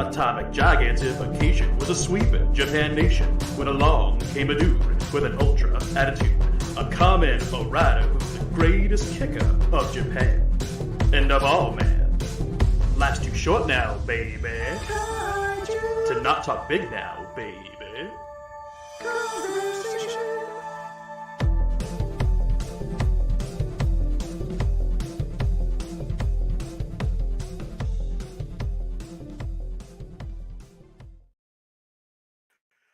Atomic gigantification was a sweeping Japan nation when along came a dude with an ultra attitude, a common rider who's the greatest kicker of Japan. And of all, man, life's too short now, baby, to not talk big now, baby.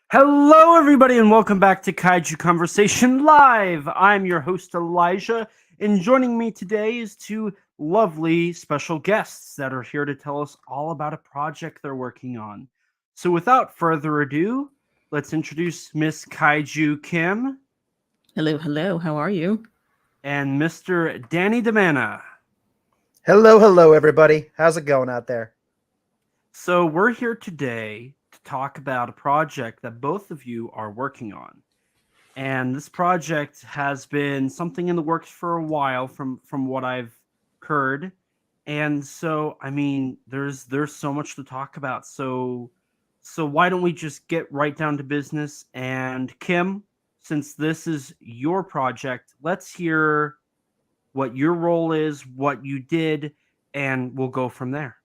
Hello, everybody, and welcome back to Kaiju Conversation Live. I'm your host, Elijah, and joining me today is two lovely special guests that are here to tell us all about a project they're working on. So without further ado, let's introduce Miss Kaiju Kim. Hello, hello. How are you? And Mr. Danny DeMana. Hello, everybody. How's it going out there? So we're here today to talk about a project that both of you are working on. And this project has been something in the works for a while from what I've heard. And so, I mean, there's so much to talk about. So why don't we just get right down to business? And Kim, since this is your project, let's hear what your role is, what you did, and we'll go from there.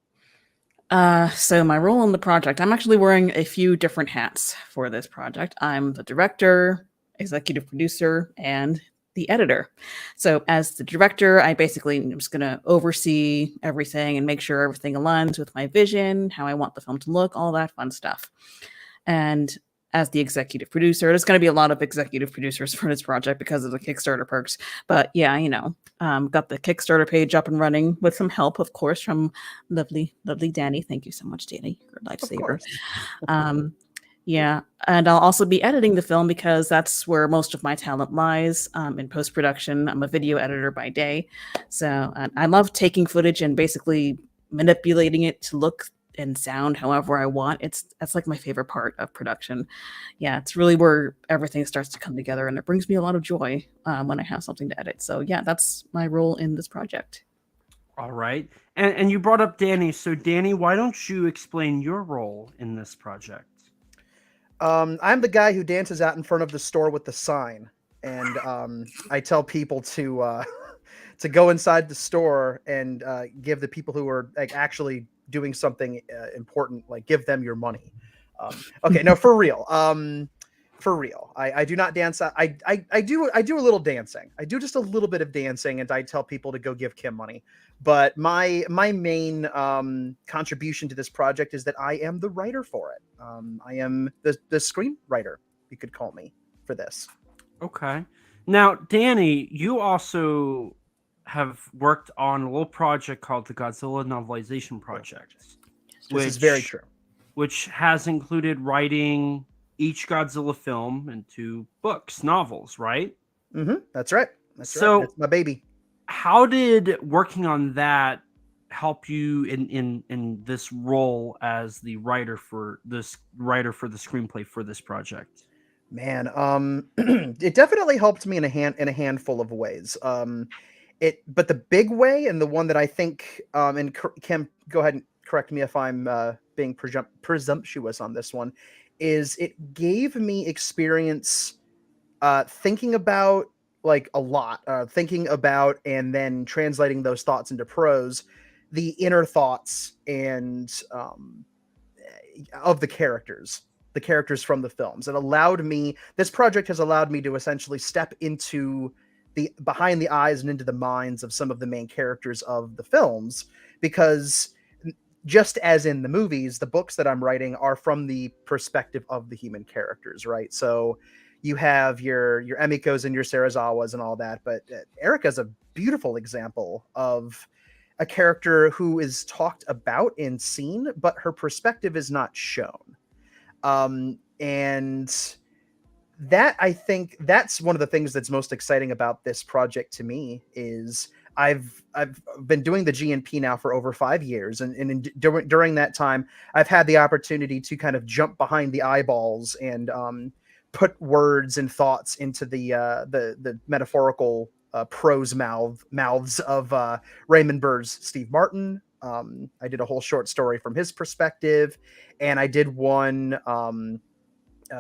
So my role in the project, I'm actually wearing a few different hats for this project. I'm the director, executive producer, and the editor. So as the director, I basically am just going to oversee everything and make sure everything aligns with my vision, how I want the film to look, all that fun stuff. And as the executive producer, there's going to be a lot of executive producers for this project because of the Kickstarter perks. But yeah, got the Kickstarter page up and running with some help, of course, from lovely Danny. Thank you so much, Danny. You're a lifesaver. Yeah, and I'll also be editing the film because that's where most of my talent lies in post-production. I'm a video editor by day. So I love taking footage and basically manipulating it to look and sound however I want. That's like my favorite part of production. Yeah, it's really where everything starts to come together, and it brings me a lot of joy when I have something to edit. So yeah, that's my role in this project. All right. And you brought up Danny. So Danny, why don't you explain your role in this project? I'm the guy who dances out in front of the store with the sign, and I tell people to go inside the store and give the people who are like actually doing something important, like give them your money. Okay, no, for real. I do not dance. I do a little dancing. I do just a little bit of dancing, and I tell people to go give Kim money. But my main contribution to this project is that I am the writer for it. I am the screenwriter, you could call me, for this. Okay. Now, Danny, you also have worked on a little project called the Godzilla Novelization Project. This is very true. Which has included writing each Godzilla film into books, novels, right? Mm-hmm. That's right. That's my baby. How did working on that help you in this role as the writer for the screenplay for this project? Man, it definitely helped me in a handful of ways. But the big way, and the one that I think, and Kim, go ahead and correct me if I'm being presumptuous on this one, is it gave me experience thinking about thinking about and then translating those thoughts into prose, the inner thoughts and of the characters from the films. This project has allowed me to essentially step into behind the eyes and into the minds of some of the main characters of the films, because just as in the movies, the books that I'm writing are from the perspective of the human characters, right? So you have your Emikos and your Serizawas and all that, but Erika is a beautiful example of a character who is talked about and seen, but her perspective is not shown. And that, I think, that's one of the things that's most exciting about this project to me is I've been doing the GNP now for over 5 years, and during that time, I've had the opportunity to kind of jump behind the eyeballs and put words and thoughts into the metaphorical prose mouths of Raymond Burr's Steve Martin, I did a whole short story from his perspective, and I did one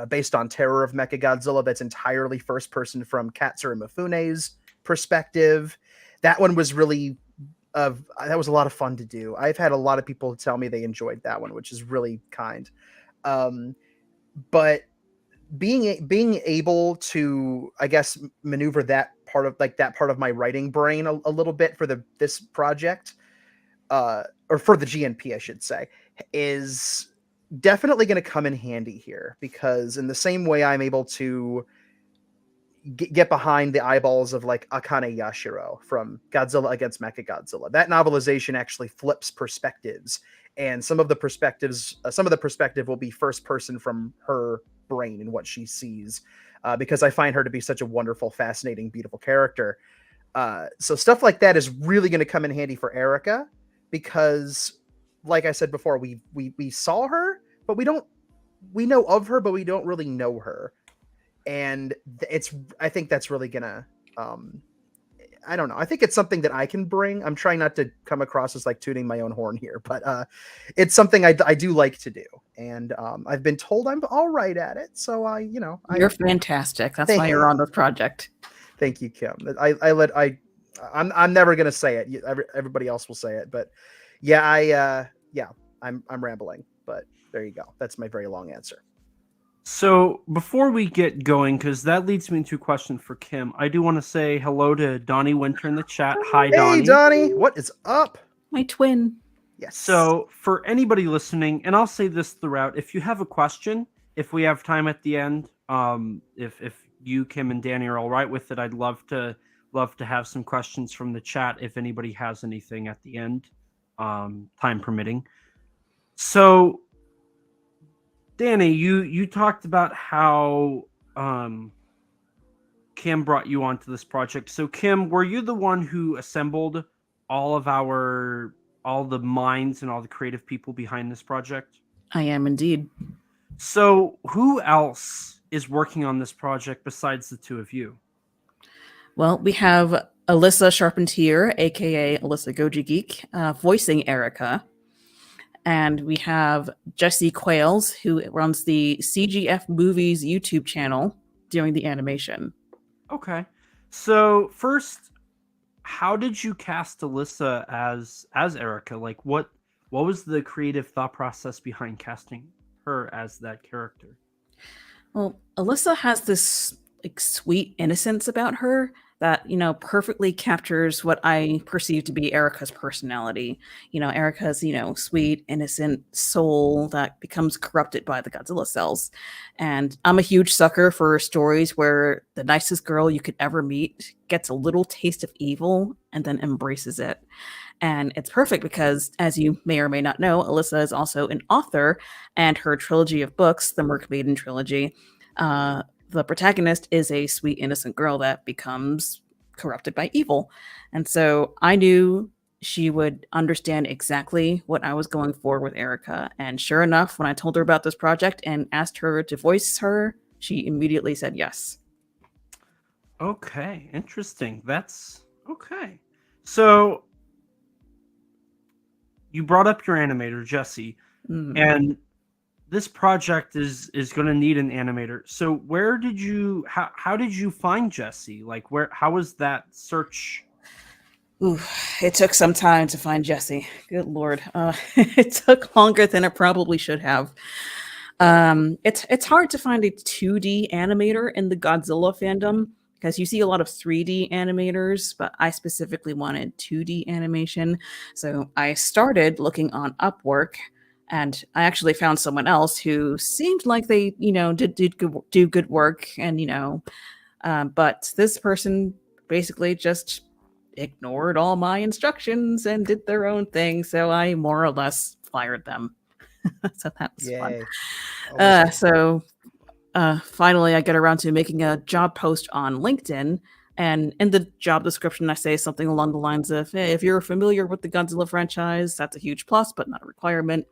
based on Terror of Mechagodzilla that's entirely first person from Katsura Mifune's perspective. That one was really that was a lot of fun to do. I've had a lot of people tell me they enjoyed that one, which is really kind. But being able to, I guess, maneuver that part of my writing brain a little bit for this project, or for the GNP, I should say, is definitely going to come in handy here, because in the same way I'm able to get behind the eyeballs of like Akane Yashiro from Godzilla Against Mechagodzilla. That novelization actually flips perspectives, and some of the perspective will be first person from her brain and what she sees, because I find her to be such a wonderful, fascinating, beautiful character. So stuff like that is really going to come in handy for Erika, because like I said before, we saw her, but we know of her, but we don't really know her. And I think that's really gonna, I don't know. I think it's something that I can bring. I'm trying not to come across as like tooting my own horn here, but it's something I do like to do. And I've been told I'm all right at it. So you're fantastic. That's why you're on this project. Thank you, Kim. I'm never going to say it. Everybody else will say it, but yeah, I'm rambling, but there you go. That's my very long answer. So before we get going, because that leads me into a question for Kim, I do want to say hello to Donnie Winter in the chat. Hi, Donnie. Hey, Donnie. What is up? My twin. Yes. So for anybody listening, and I'll say this throughout, if you have a question, if we have time at the end, if you, Kim, and Danny are all right with it, I'd love to have some questions from the chat if anybody has anything at the end, time permitting. So Danny, you talked about how Kim brought you onto this project. So Kim, were you the one who assembled all the minds and all the creative people behind this project? I am indeed. So who else is working on this project besides the two of you? Well, we have Alyssa Charpentier, aka Alyssa Goji Geek, voicing Erika. And we have Jesse Quails, who runs the CGF Movies YouTube channel, doing the animation. Okay. So first, how did you cast Alyssa as Erika? Like, what was the creative thought process behind casting her as that character? Well, Alyssa has this like sweet innocence about her that, perfectly captures what I perceive to be Erika's personality. Erika's, sweet, innocent soul that becomes corrupted by the Godzilla cells. And I'm a huge sucker for stories where the nicest girl you could ever meet gets a little taste of evil and then embraces it. And it's perfect because, as you may or may not know, Alyssa is also an author, and her trilogy of books, the Merc Maiden trilogy, the protagonist is a sweet, innocent girl that becomes corrupted by evil. And so I knew she would understand exactly what I was going for with Erika. And sure enough, when I told her about this project and asked her to voice her, she immediately said yes. Okay, interesting. That's okay. So you brought up your animator, Jesse, and this project is going to need an animator. So where did you, how did you find Jesse? Like how was that search? Ooh, it took some time to find Jesse. Good Lord. It took longer than it probably should have. It's hard to find a 2D animator in the Godzilla fandom because you see a lot of 3D animators, but I specifically wanted 2D animation. So I started looking on Upwork, and I actually found someone else who seemed like they, do good work. And, but this person basically just ignored all my instructions and did their own thing. So I more or less fired them. So that was fun. Finally I get around to making a job post on LinkedIn. And in the job description, I say something along the lines of, hey, if you're familiar with the Godzilla franchise, that's a huge plus, but not a requirement.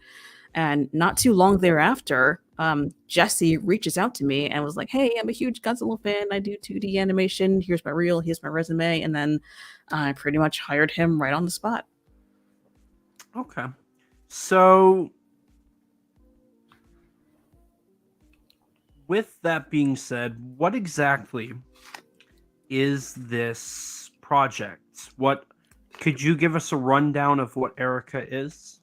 And not too long thereafter, Jesse reaches out to me and was like, hey, I'm a huge Godzilla fan. I do 2D animation. Here's my reel. Here's my resume. And then I pretty much hired him right on the spot. Okay. So, with that being said, what exactly is this project? What could you give us a rundown of what Erika is?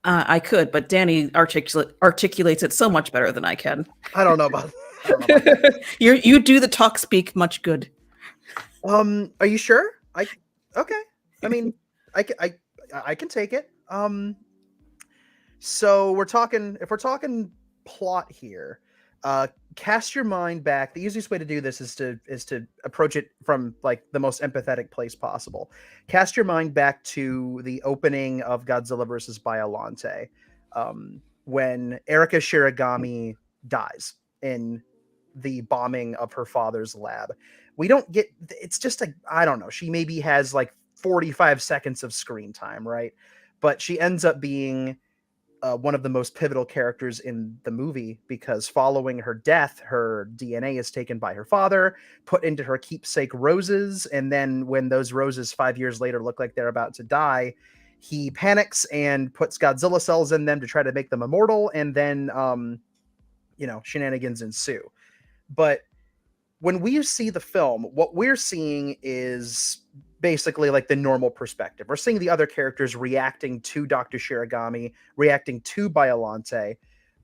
I could, but Danny articulates it so much better than I can. I don't know about. I don't know about that. You do the talk speak much good. Are you sure? Okay. I mean, I can take it. So if we're talking plot here, cast your mind back. The easiest way to do this is to approach it from like the most empathetic place possible. Cast your mind back to the opening of Godzilla versus Biollante, when Erika Shiragami dies in the bombing of her father's lab. We don't get, it's just like, I don't know, she maybe has like 45 seconds of screen time, right? But she ends up being one of the most pivotal characters in the movie, because following her death, her DNA is taken by her father, put into her keepsake roses, and then when those roses 5 years later look like they're about to die, he panics and puts Godzilla cells in them to try to make them immortal, and then shenanigans ensue. But when we see the film, what we're seeing is basically like the normal perspective. We're seeing the other characters reacting to Dr. Shiragami, reacting to Biollante,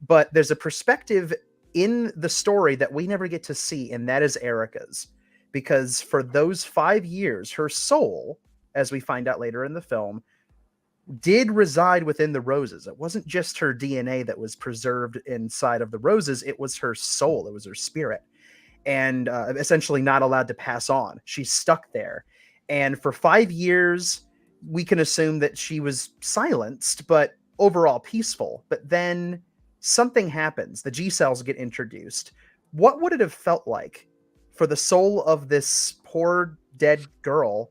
but there's a perspective in the story that we never get to see, and that is Erika's. Because for those 5 years, her soul, as we find out later in the film, did reside within the roses. It wasn't just her DNA that was preserved inside of the roses, it was her soul, it was her spirit. And essentially not allowed to pass on. She's stuck there. And for 5 years, we can assume that she was silenced, but overall peaceful. But then something happens. The G cells get introduced. What would it have felt like for the soul of this poor dead girl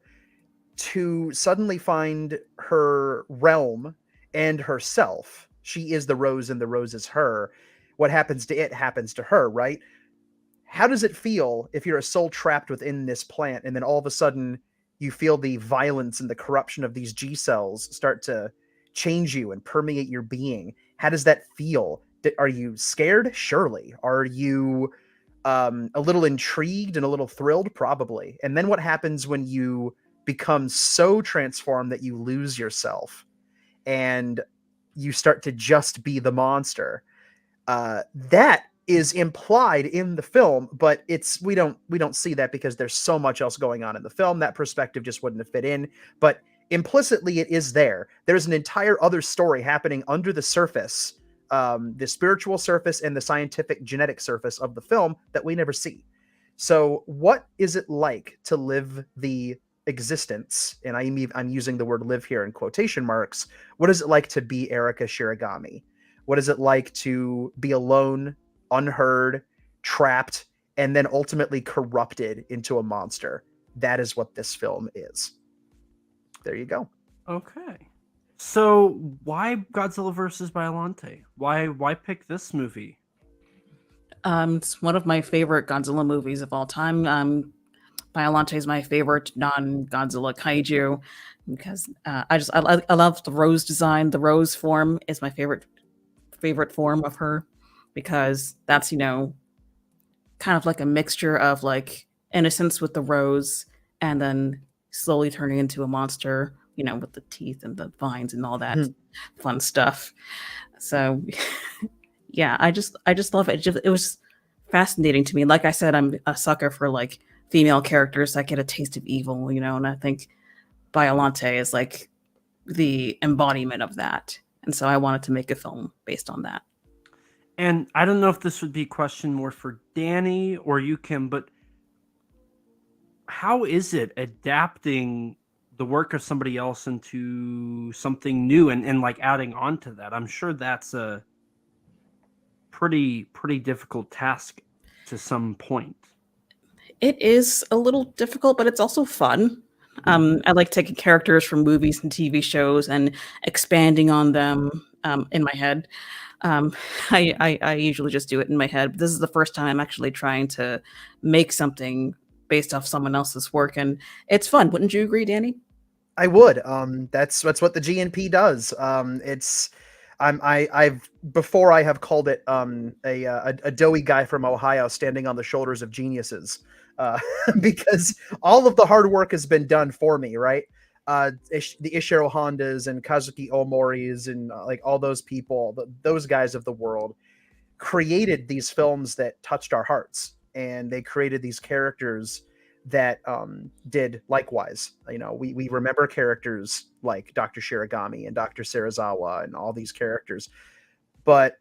to suddenly find her realm and herself? She is the rose and the rose is her. What happens to it happens to her, right? How does it feel if you're a soul trapped within this plant and then all of a sudden you feel the violence and the corruption of these G cells start to change you and permeate your being? How does that feel? Are you scared? Surely. Are you a little intrigued and a little thrilled? Probably. And then what happens when you become so transformed that you lose yourself and you start to just be the monster? That is implied in the film, but we don't see that because there's so much else going on in the film. That perspective just wouldn't have fit in, but implicitly it is there. There's an entire other story happening under the surface, the spiritual surface and the scientific genetic surface of the film that we never see. So what is it like to live the existence, and I'm using the word live here in quotation marks, what is it like to be Erika Shiragami? What is it like to be alone, unheard, trapped, and then ultimately corrupted into a monster? That is what this film is. There you go. Okay. So why Godzilla versus Biollante? Why pick this movie? It's one of my favorite Godzilla movies of all time. Biollante is my favorite non-Godzilla kaiju because I love the rose design. The rose form is my favorite form of her, because that's, kind of like a mixture of like innocence with the rose and then slowly turning into a monster, with the teeth and the vines and all that fun stuff. So yeah, I just love it. It was fascinating to me. Like I said, I'm a sucker for like female characters that get a taste of evil, and I think Biollante is like the embodiment of that. And so I wanted to make a film based on that. And I don't know if this would be a question more for Danny or you, Kim, but how is it adapting the work of somebody else into something new and like adding on to that? I'm sure that's a pretty difficult task to some point. It is a little difficult, but it's also fun. I like taking characters from movies and TV shows and expanding on them in my head. I usually just do it in my head, but this is the first time I'm actually trying to make something based off someone else's work, and it's fun. Wouldn't you agree, Danny? I would. That's what the GNP does. I've before I have called it a doughy guy from Ohio standing on the shoulders of geniuses, because all of the hard work has been done for me, right? The Ishiro Hondas and Kazuki Omoris and like all those people, those guys of the world created these films that touched our hearts, and they created these characters that did likewise. You know, we remember characters like Dr. Shiragami and Dr. Serizawa and all these characters, but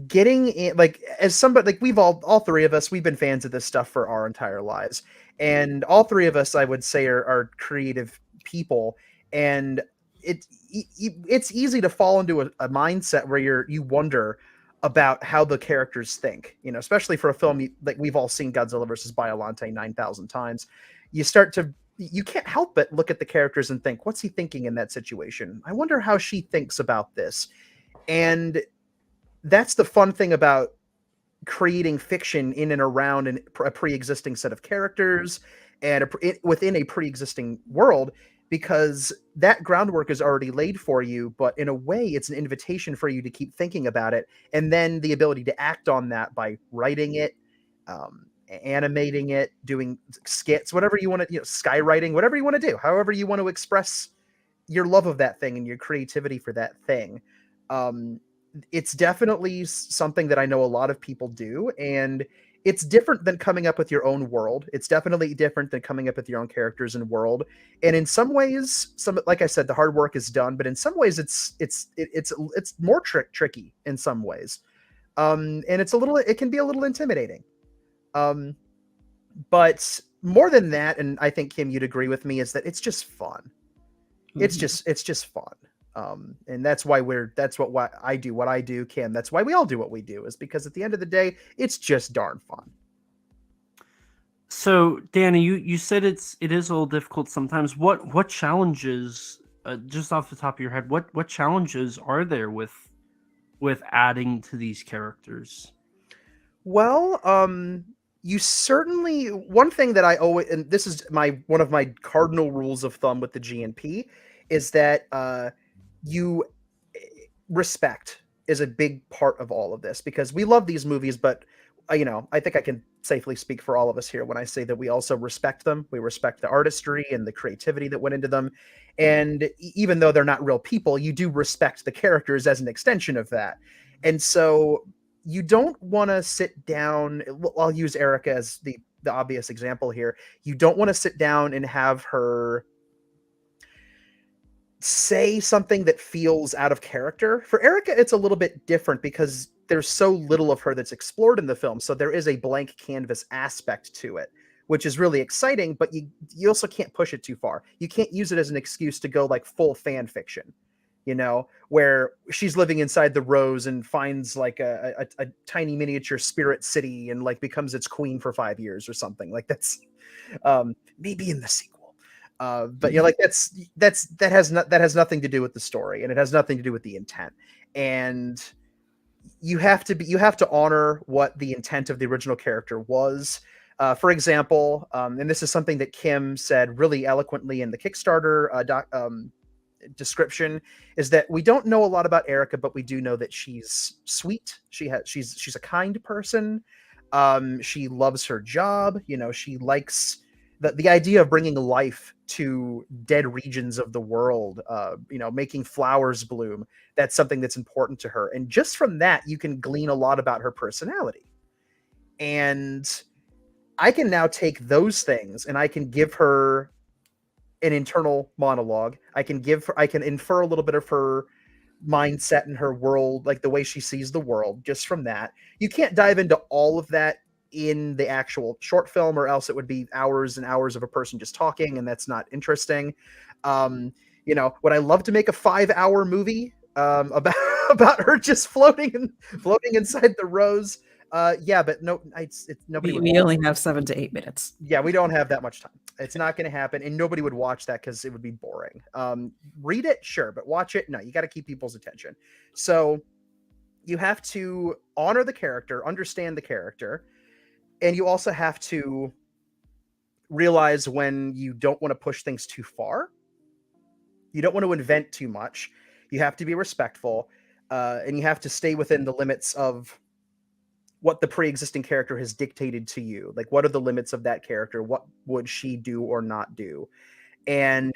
getting in, like, as somebody, like, we've all three of us, we've been fans of this stuff for our entire lives, and all three of us, I would say, are creative people, and it's easy to fall into a mindset where you wonder about how the characters think, you know, especially for a film like we've all seen Godzilla versus Biollante 9,000 times. You can't help but look at the characters and think, what's he thinking in that situation? I wonder how she thinks about this. And that's the fun thing about creating fiction in and around a pre-existing set of characters and within a pre-existing world, because that groundwork is already laid for you, but in a way it's an invitation for you to keep thinking about it, and then the ability to act on that by writing it, animating it, doing skits, whatever you want to, you know, skywriting, whatever you want to do, however you want to express your love of that thing and your creativity for that thing. It's definitely something that I know a lot of people do, and it's different than coming up with your own world. It's definitely different than coming up with your own characters and world. And in some ways, like I said, the hard work is done, but in some ways it's more tricky in some ways. And it can be a little intimidating. But more than that, and I think, Kim, you'd agree with me, is that it's just fun. Mm-hmm. It's just fun. And that's why I do what I do, Kim. That's why we all do what we do, is because at the end of the day, it's just darn fun. So, Danny, you said it is a little difficult sometimes. What challenges, just off the top of your head, what challenges are there with adding to these characters? Well, you certainly, one thing that I always, and this is one of my cardinal rules of thumb with the GNP, is that respect is a big part of all of this, because we love these movies, but you know, I think I can safely speak for all of us here when I say that we also respect them. We respect the artistry and the creativity that went into them. And even though they're not real people, you do respect the characters as an extension of that. And so you don't want to sit down. I'll use Erika as the obvious example here. You don't want to sit down and have her say something that feels out of character. For Erika, it's a little bit different because there's so little of her that's explored in the film. So there is a blank canvas aspect to it, which is really exciting, but you also can't push it too far. You can't use it as an excuse to go like full fan fiction, you know, where she's living inside the rose and finds like a tiny miniature spirit city and like becomes its queen for 5 years or something. Like that's maybe in the sequel. But you know, like that has nothing to do with the story, and it has nothing to do with the intent. And you have to honor what the intent of the original character was. For example, and this is something that Kim said really eloquently in the Kickstarter description, is that we don't know a lot about Erika, but we do know that she's sweet. She's a kind person. She loves her job. You know, she likes the idea of bringing life to dead regions of the world, you know, making flowers bloom. That's something that's important to her. And just from that, you can glean a lot about her personality. And I can now take those things and I can give her an internal monologue. I can infer a little bit of her mindset and her world, like the way she sees the world, just from that. You can't dive into all of that in the actual short film, or else it would be hours and hours of a person just talking, and that's not interesting. You know, would I love to make a 5-hour movie about her just floating inside the rose? Yeah, but no, it's nobody. We only have 7 to 8 minutes. Yeah, we don't have that much time. It's not going to happen, and nobody would watch that because it would be boring. Read it, sure, but watch it, no. You got to keep people's attention. So you have to honor the character, understand the character. And you also have to realize when you don't want to push things too far. You don't want to invent too much. You have to be respectful, and you have to stay within the limits of what the pre-existing character has dictated to you. Like, what are the limits of that character? What would she do or not do? And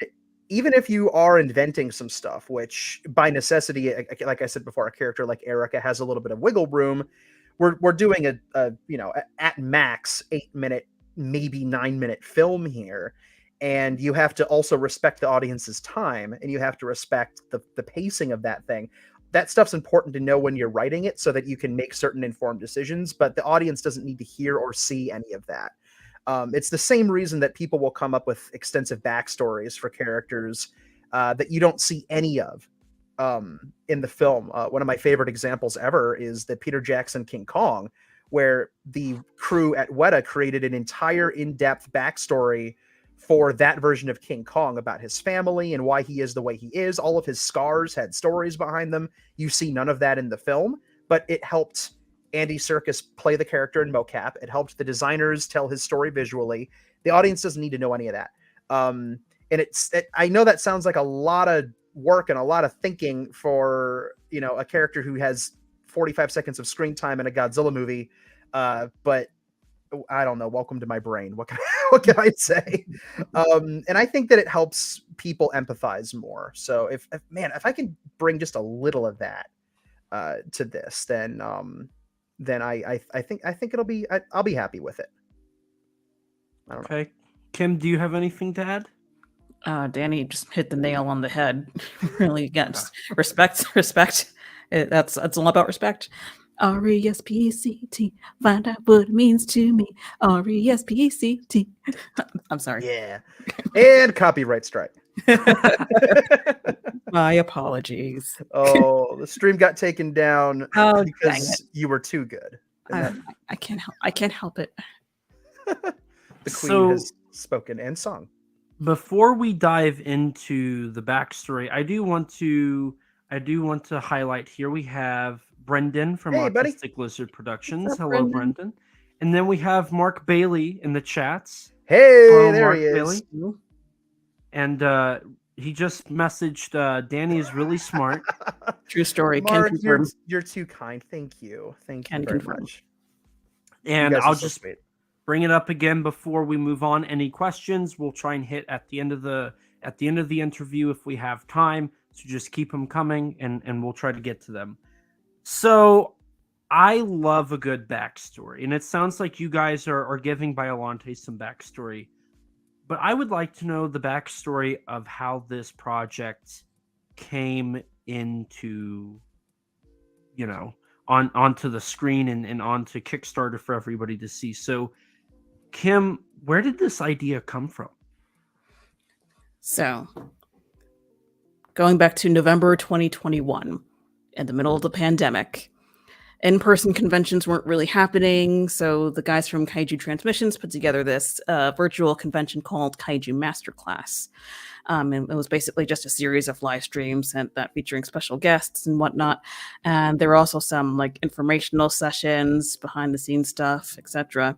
even if you are inventing some stuff, which by necessity, like I said before, a character like Erika has a little bit of wiggle room. We're doing a at max 8-minute, maybe 9-minute film here, and you have to also respect the audience's time, and you have to respect the pacing of that thing. That stuff's important to know when you're writing it so that you can make certain informed decisions, but the audience doesn't need to hear or see any of that. It's the same reason that people will come up with extensive backstories for characters that you don't see any of in the film. One of my favorite examples ever is the Peter Jackson King Kong, where the crew at Weta created an entire in-depth backstory for that version of King Kong about his family and why he is the way he is. All of his scars had stories behind them. You see none of that in the film, but it helped Andy Serkis play the character in mocap. It helped the designers tell his story visually. The audience doesn't need to know any of that. And I know that sounds like a lot of work and a lot of thinking for, a character who has 45 seconds of screen time in a Godzilla movie. But I don't know. Welcome to my brain. What can I say? And I think that it helps people empathize more. So if I can bring just a little of that to this, then I think I'll be happy with it. I don't know. Okay, Kim, do you have anything to add? Danny just hit the nail on the head. Really, again, just respect. That's all about respect. RESPECT. Find out what it means to me. RESPECT. I'm sorry. Yeah. And copyright strike. My apologies. Oh, the stream got taken down because you were too good. I can't help it. The queen has spoken and sung. Before we dive into the backstory, I do want to highlight here we have Brendan from Autistic Lizard Productions. Hello, Brendan. And then we have Mark Bailey in the chats. Hey, hello, there Mark he is. Bailey. And he just messaged Danny is really smart. True story. Mark, you're too kind. Thank you. Thank you very much. And I'll just bring it up again before we move on. Any questions we'll try and hit at the end of the interview if we have time. So just keep them coming and we'll try to get to them. So I love a good backstory, and it sounds like you guys are giving Biollante some backstory. But I would like to know the backstory of how this project came into, onto the screen and onto Kickstarter for everybody to see. So, Kim, where did this idea come from? So, going back to November 2021, in the middle of the pandemic, in-person conventions weren't really happening, so the guys from Kaiju Transmissions put together this virtual convention called Kaiju Masterclass. And it was basically just a series of live streams that featuring special guests and whatnot. And there were also some informational sessions, behind-the-scenes stuff, etc.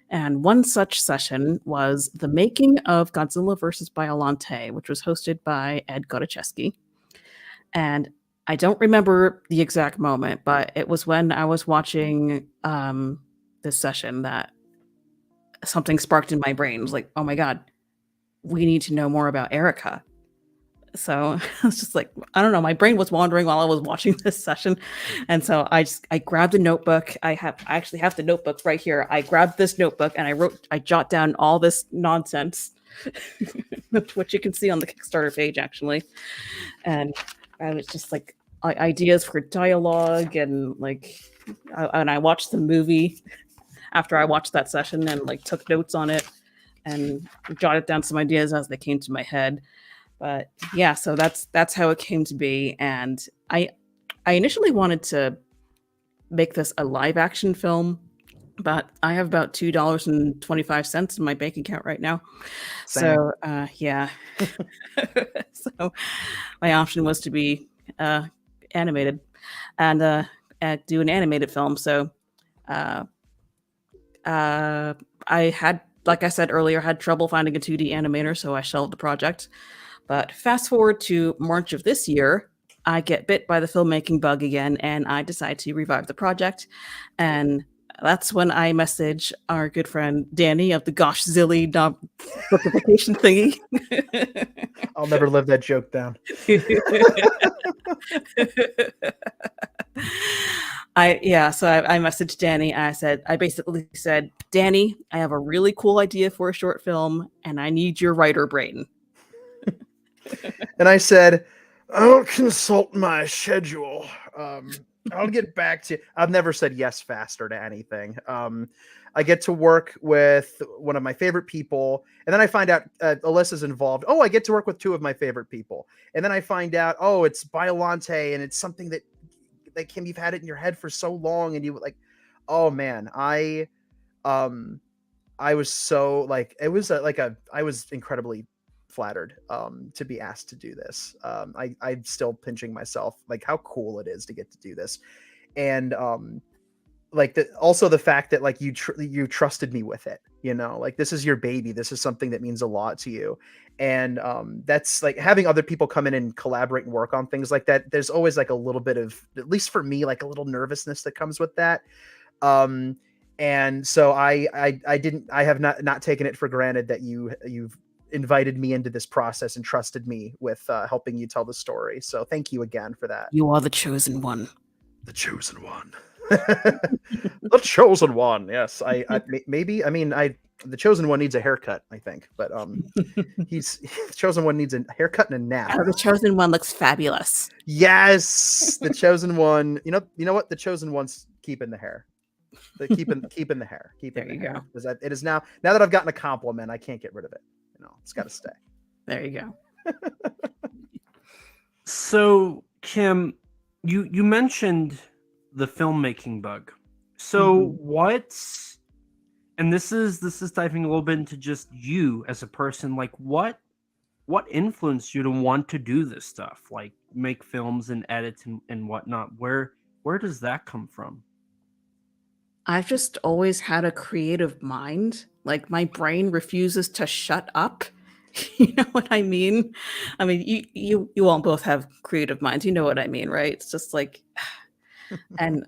And one such session was the making of Godzilla vs. Biollante, which was hosted by Ed Godziszewski. And I don't remember the exact moment, but it was when I was watching this session that something sparked in my brain. It was like, oh my God, we need to know more about Erika. So I was just like, I don't know, my brain was wandering while I was watching this session. And so I grabbed a notebook. I actually have the notebook right here. I grabbed this notebook and I jot down all this nonsense, which you can see on the Kickstarter page actually. And I was just like ideas for dialogue and I watched the movie after I watched that session and took notes on it and jotted down some ideas as they came to my head. But yeah, so that's how it came to be. And I initially wanted to make this a live action film, but I have about $2.25 in my bank account right now. Same. So yeah. So my option was to be animated and do an animated film. So I had, like I said earlier, had trouble finding a 2D animator, so I shelved the project. But fast forward to March of this year, I get bit by the filmmaking bug again, and I decide to revive the project. And that's when I message our good friend Danny of the GODZILLA bookification thingy. I'll never live that joke down. So I messaged Danny. I basically said, Danny, I have a really cool idea for a short film, and I need your writer brain. And I said, I'll consult my schedule. I'll get back to you. I've never said yes faster to anything. I get to work with one of my favorite people, and then I find out Alyssa's involved. Oh, I get to work with two of my favorite people. And then I find out, oh, it's Biollante, and it's something that Kim, you've had it in your head for so long, and you like, oh man, I was so like, it was I was incredibly flattered to be asked to do this. I'm still pinching myself, like how cool it is to get to do this. And like also the fact that like you trusted me with it, you know, like this is your baby, this is something that means a lot to you. And that's like having other people come in and collaborate and work on things like that. There's always like a little bit of, at least for me, like a little nervousness that comes with that. And so I have not taken it for granted that you've invited me into this process and trusted me with helping you tell the story. So thank you again for that. You are the chosen one. The chosen one. The chosen one. Yes. The chosen one needs a haircut, I think, but the chosen one needs a haircut and a nap. Oh, the chosen one looks fabulous. Yes. The chosen one, you know what? The chosen one's keeping the hair. Keeping the hair. There you go. Because it is now that I've gotten a compliment, I can't get rid of it. You know, it's got to stay. There you go. So, Kim, you mentioned the filmmaking bug. So what's, and this is diving a little bit into just you as a person, like what influenced you to want to do this stuff, like make films and edit and whatnot? Where does that come from? I've just always had a creative mind. Like my brain refuses to shut up. You know what I mean? I mean, you all both have creative minds. You know what I mean, right? It's just like, and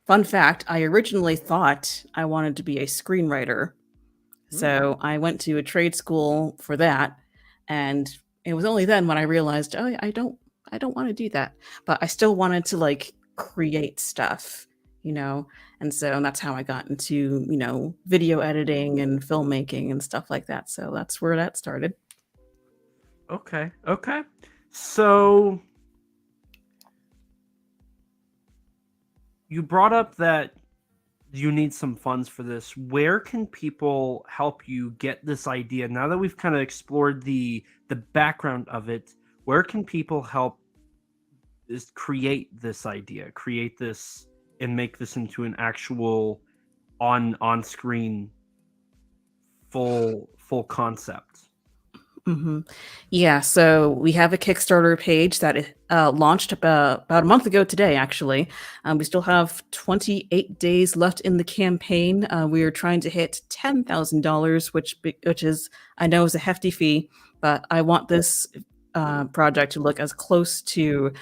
fun fact, I originally thought I wanted to be a screenwriter. So I went to a trade school for that. And it was only then when I realized, oh, I don't want to do that. But I still wanted to like create stuff, you know? And so that's how I got into, you know, video editing and filmmaking and stuff like that. So that's where that started. Okay. So you brought up that you need some funds for this. Where can people help you get this idea? Now that we've kind of explored the background of it, where can people help create this idea, create this, and make this into an actual on-screen full concept? Yeah, so we have a Kickstarter page that launched about a month ago today, actually. We still have 28 days left in the campaign. We are trying to hit $10,000, which is, I know, is a hefty fee, but I want this project to look as close to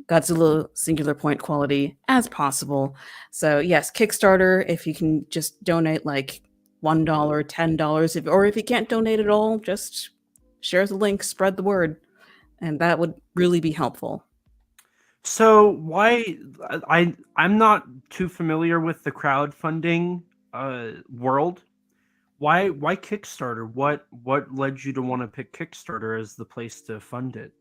Godzilla singular point quality as possible. So yes, Kickstarter, if you can just donate like $1, $10, or if you can't donate at all, just share the link, spread the word, and that would really be helpful. So why I'm not too familiar with the crowdfunding world. Why Kickstarter? What led you to want to pick Kickstarter as the place to fund it?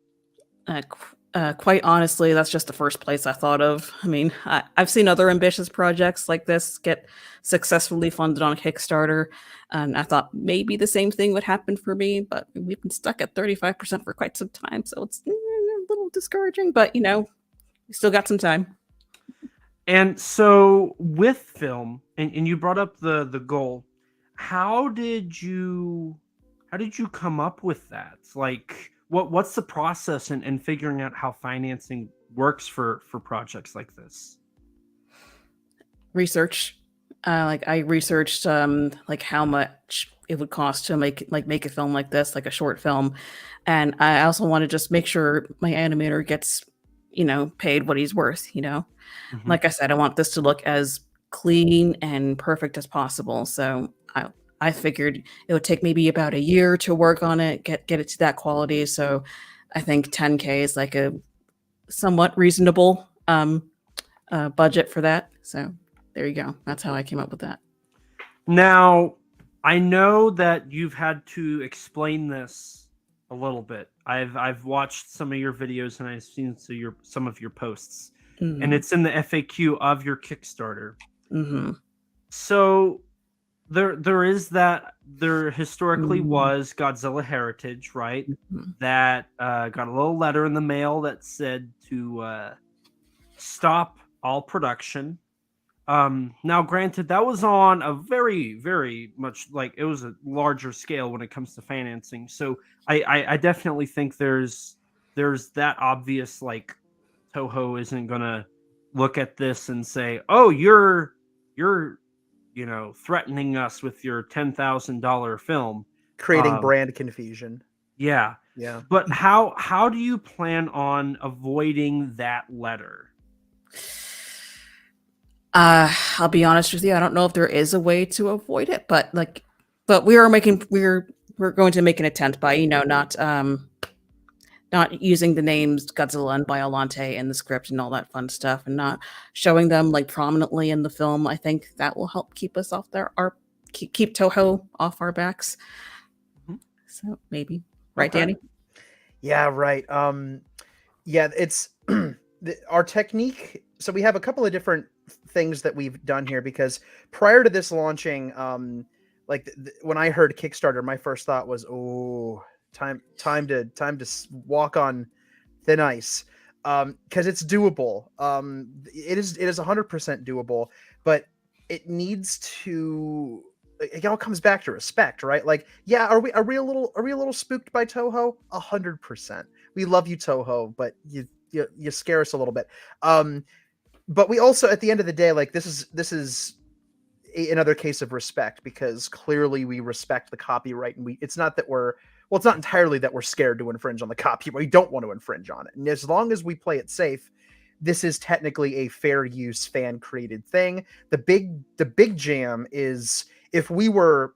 Quite honestly, that's just the first place I thought of. I mean, I've seen other ambitious projects like this get successfully funded on Kickstarter, and I thought maybe the same thing would happen for me, but we've been stuck at 35% for quite some time, so it's a little discouraging, but you know, we still got some time. And so with film, and you brought up the goal, how did you come up with that? Like, what's the process in figuring out how financing works for projects like this? Research. Like I researched like how much it would cost to make a film like this, like a short film, and I also want to just make sure my animator gets, paid what he's worth. Mhm. Like I said, I want this to look as clean and perfect as possible. So I figured it would take maybe about a year to work on it, get it to that quality. So I think 10K is like a somewhat reasonable budget for that. So there you go. That's how I came up with that. Now, I know that you've had to explain this a little bit. I've watched some of your videos and I've seen some of your posts, and it's in the FAQ of your Kickstarter. Mm-hmm. So there is that. There historically was Godzilla Heritage, right? Mhm. That got a little letter in the mail that said to stop all production. Now, granted, that was on a very, very much like it was a larger scale when it comes to financing. So I definitely think there's that obvious like Toho isn't gonna look at this and say, "Oh, you're threatening us with your $10,000 film." Creating brand confusion. Yeah, Yeah. but how do you plan on avoiding that letter? I'll be honest with you. I don't know if there is a way to avoid it, but we're going to make an attempt by not using the names Godzilla and Biollante in the script and all that fun stuff, and not showing them like prominently in the film. I think that will help keep us off keep Toho off our backs. Mhm. So maybe, right, Okay. Danny? Yeah, right. Yeah, it's our technique. So we have a couple of different things that we've done here because prior to this launching, when I heard Kickstarter, my first thought was, "Oh, time to walk on thin ice," because it's doable. It is 100% doable, but it needs to. It all comes back to respect, right? Like, yeah, are we a little spooked by Toho? 100%. We love you, Toho, but you scare us a little bit. But we also, at the end of the day, like this is another case of respect because clearly we respect the copyright, and it's not entirely that we're scared to infringe on the copyright. We don't want to infringe on it, and as long as we play it safe, this is technically a fair use fan created thing. The big jam is if we were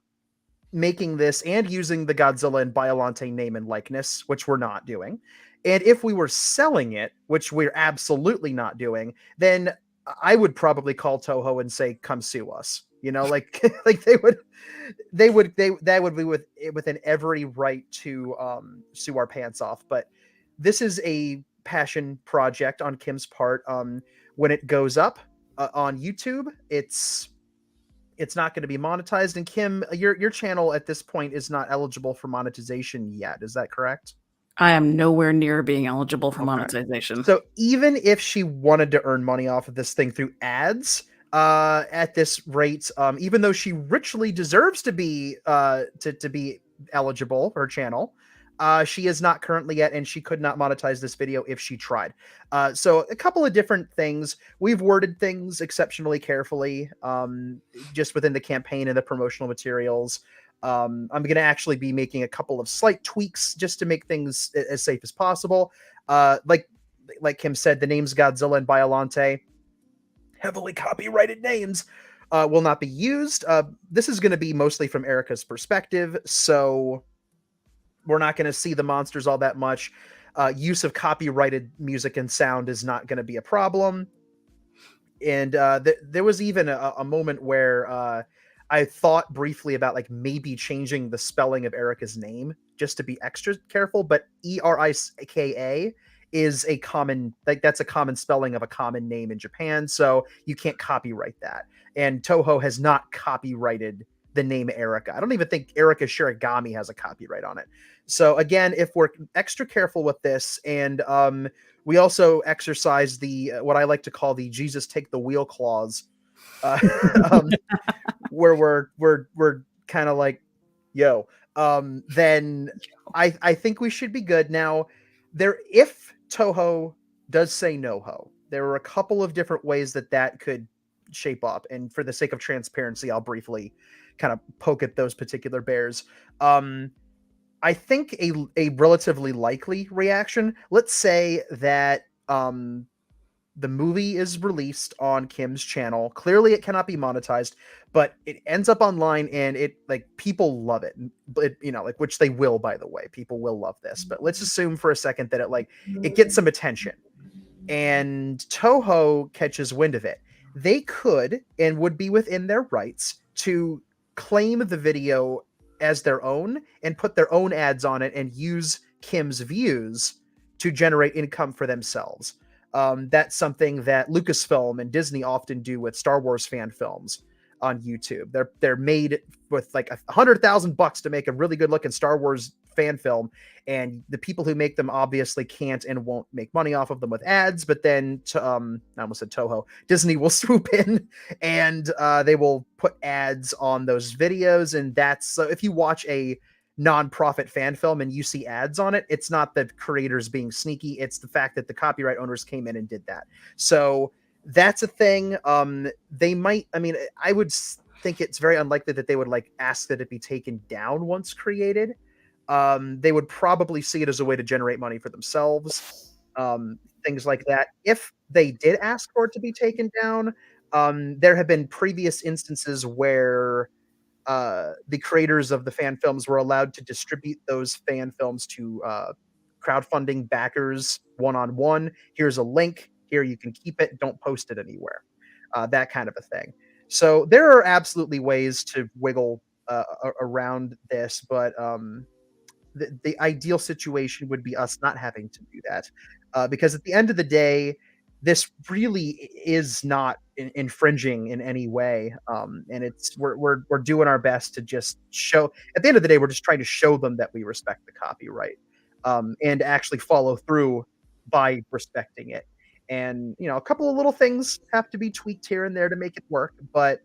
making this and using the Godzilla and Biollante name and likeness, which we're not doing, and if we were selling it, which we're absolutely not doing, then I would probably call Toho and say, "Come sue us." Like like that would be within every right to sue our pants off. But this is a passion project on Kim's part. When it goes up on YouTube, it's not going to be monetized. And Kim, your channel at this point is not eligible for monetization yet. Is that correct? I am nowhere near being eligible for Okay. monetization. So even if she wanted to earn money off of this thing through ads, at this rate, even though she richly deserves to be to be eligible, her channel, she is not currently yet, and she could not monetize this video if she tried. So a couple of different things. We've worded things exceptionally carefully, just within the campaign and the promotional materials. I'm going to actually be making a couple of slight tweaks just to make things as safe as possible. Like Kim said, the names Godzilla and Biollante, heavily copyrighted names, will not be used. This is going to be mostly from Erika's perspective, so we're not going to see the monsters all that much. Use of copyrighted music and sound is not going to be a problem. And there was even a moment where I thought briefly about like maybe changing the spelling of Erika's name just to be extra careful, but Erika is a common, like that's a common spelling of a common name in Japan, so you can't copyright that. And Toho has not copyrighted the name Erika. I don't even think Erika Shiragami has a copyright on it. So again, if we're extra careful with this, and we also exercise the what I like to call the Jesus take the wheel clause, where we're kind of like, yo, then I think we should be good. Now, if Toho does say no ho, there are a couple of different ways that could shape up. And for the sake of transparency, I'll briefly kind of poke at those particular bears. I think a relatively likely reaction, let's say that the movie is released on Kim's channel. Clearly it cannot be monetized, but it ends up online and it like people love it. But you know, like, which they will, by the way, people will love this, but let's assume for a second that it gets some attention and Toho catches wind of it. They could and would be within their rights to claim the video as their own and put their own ads on it and use Kim's views to generate income for themselves. That's something that Lucasfilm and Disney often do with Star Wars fan films on YouTube. They're made with like $100,000 to make a really good looking Star Wars fan film, and the people who make them obviously can't and won't make money off of them with ads. But then, I almost said Toho, Disney will swoop in and they will put ads on those videos, and that's so if you watch a non-profit fan film and you see ads on it, it's not the creators being sneaky, it's the fact that the copyright owners came in and did that. So that's a thing. They might, I mean, I would think it's very unlikely that they would like ask that it be taken down once created. They would probably see it as a way to generate money for themselves, things like that. If they did ask for it to be taken down, there have been previous instances where the creators of the fan films were allowed to distribute those fan films to crowdfunding backers one-on-one. Here's a link. Here, you can keep it. Don't post it anywhere. That kind of a thing. So there are absolutely ways to wiggle around this, but the ideal situation would be us not having to do that, because at the end of the day, this really is not infringing in any way, and we're doing our best to just show. At the end of the day, we're just trying to show them that we respect the copyright, and actually follow through by respecting it. And you know, a couple of little things have to be tweaked here and there to make it work, but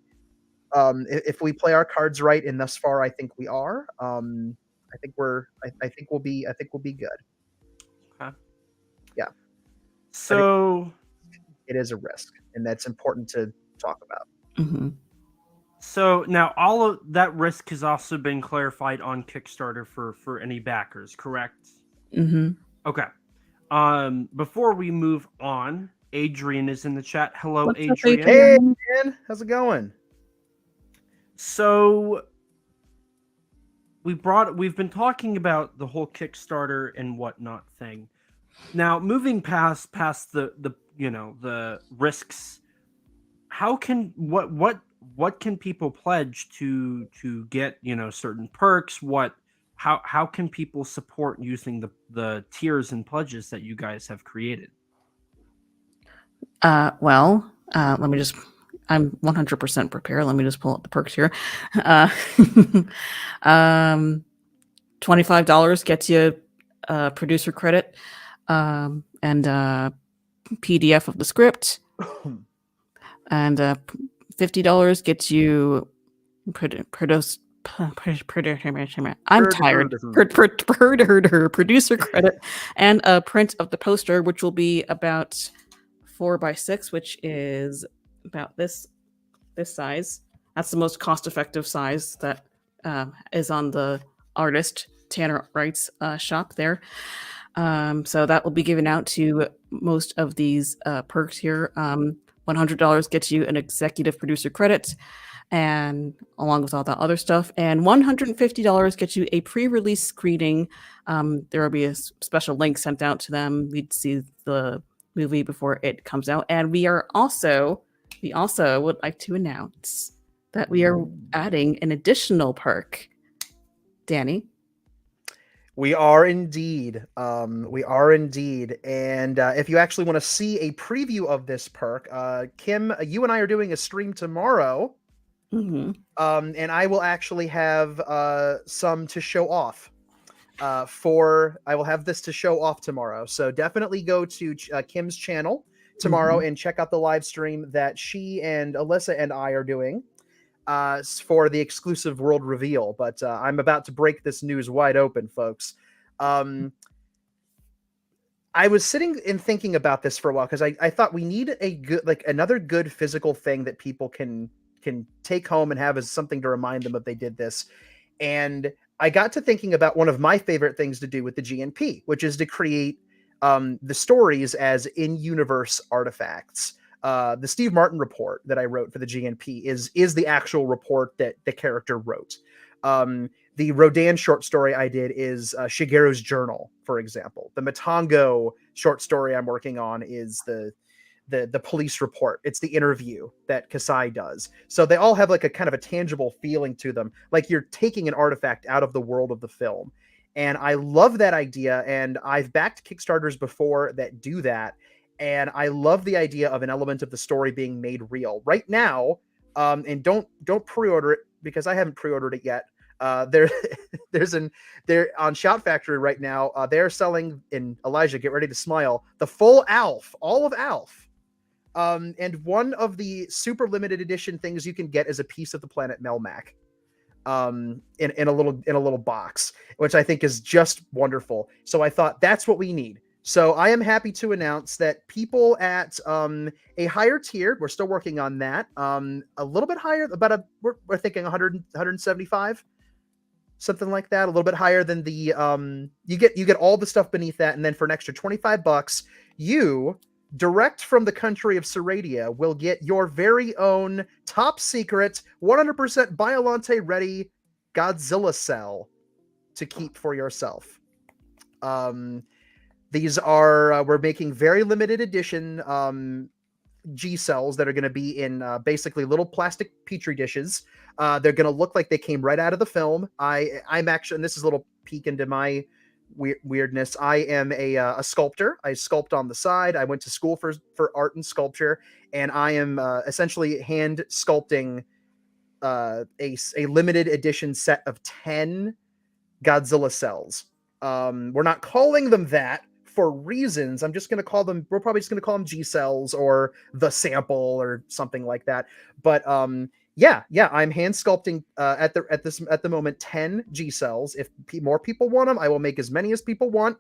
if we play our cards right, and thus far, I think we are. I think we'll be good. Okay. Yeah. So it is a risk, and that's important to talk about. Mm-hmm. So now all of that risk has also been clarified on Kickstarter for any backers, correct? Mm-hmm. Okay. Before we move on, Adrian is in the chat. Hello, What's up, Adrian. Adrian? Hey, man, how's it going? So we've been talking about the whole Kickstarter and whatnot thing. Now, moving past the you know, the risks, how can what can people pledge to get, you know, certain perks? How can people support using the tiers and pledges that you guys have created? Well, let me just. I'm 100% prepared. Let me just pull up the perks here. $25 gets you producer credit, and PDF of the script, and $50 gets you produce. I'm tired. Producer credit and a print of the poster, which will be about 4x6, which is about this size. That's the most cost-effective size that is on the artist Tanner Wright's shop there. So that will be given out to most of these perks here. $100 gets you an executive producer credit, and along with all that other stuff, and $150 gets you a pre-release screening. There will be a special link sent out to them. We'd see the movie before it comes out, and we also would like to announce that we are adding an additional perk. Danny? We are indeed. And if you actually want to see a preview of this perk, Kim, you and I are doing a stream tomorrow. Mm-hmm. And I will actually have some to show off. I will have this to show off tomorrow. So definitely go to Kim's channel tomorrow and check out the live stream that she and Alyssa and I are doing for the exclusive world reveal. But I'm about to break this news wide open, folks. I I was sitting and thinking about this for a while because I thought we need a good, like another good physical thing that people can take home and have as something to remind them if they did this. And I got to thinking about one of my favorite things to do with the GNP, which is to create the stories as in-universe artifacts. The Steve Martin report that I wrote for the GNP is the actual report that the character wrote. The Rodan short story I did is Shigeru's journal, for example. The Matango short story I'm working on is the police report. It's the interview that Kasai does. So they all have like a kind of a tangible feeling to them, like you're taking an artifact out of the world of the film. And I love that idea. And I've backed Kickstarters before that do that. And I love the idea of an element of the story being made real right now. And don't pre-order it because I haven't pre-ordered it yet. They're on Shout Factory right now. They're selling, in Elijah, get ready to smile, the full Alf, all of Alf. And one of the super limited edition things you can get is a piece of the planet Melmac. In a little box, which I think is just wonderful. So I thought that's what we need. So I am happy to announce that people at a higher tier, we're still working on that, a little bit higher, we're thinking 100, 175, something like that, a little bit higher than the you get all the stuff beneath that, and then for an extra $25, you direct from the country of Seradia will get your very own top secret 100% Biolante ready Godzilla cell to keep for yourself. These are we're making very limited edition G cells that are going to be in basically little plastic petri dishes. They're going to look like they came right out of the film. I'm actually, and this is a little peek into my weirdness. I am a sculptor. I sculpt on the side. I went to school for art and sculpture, and I am essentially hand sculpting a limited edition set of 10 Godzilla cells. We're not calling them that for reasons. We're probably just going to call them G cells or the sample or something like that. But yeah, I'm hand sculpting at the moment 10 G cells. If more people want them, I will make as many as people want.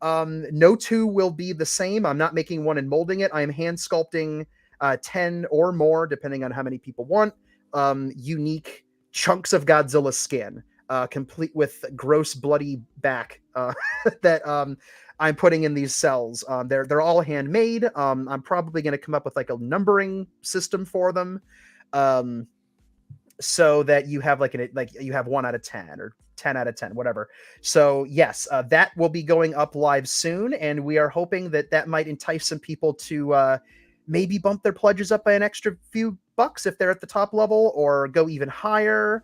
No two will be the same. I'm not making one and molding it. I am hand sculpting 10 or more, depending on how many people want. Unique chunks of Godzilla skin, complete with gross bloody back that I'm putting in these cells. They're all handmade. I'm probably going to come up with like a numbering system for them, so that you have like you have 1 out of 10 or 10 out of 10, whatever. So yes, that will be going up live soon, and we are hoping that might entice some people to maybe bump their pledges up by an extra few bucks if they're at the top level, or go even higher.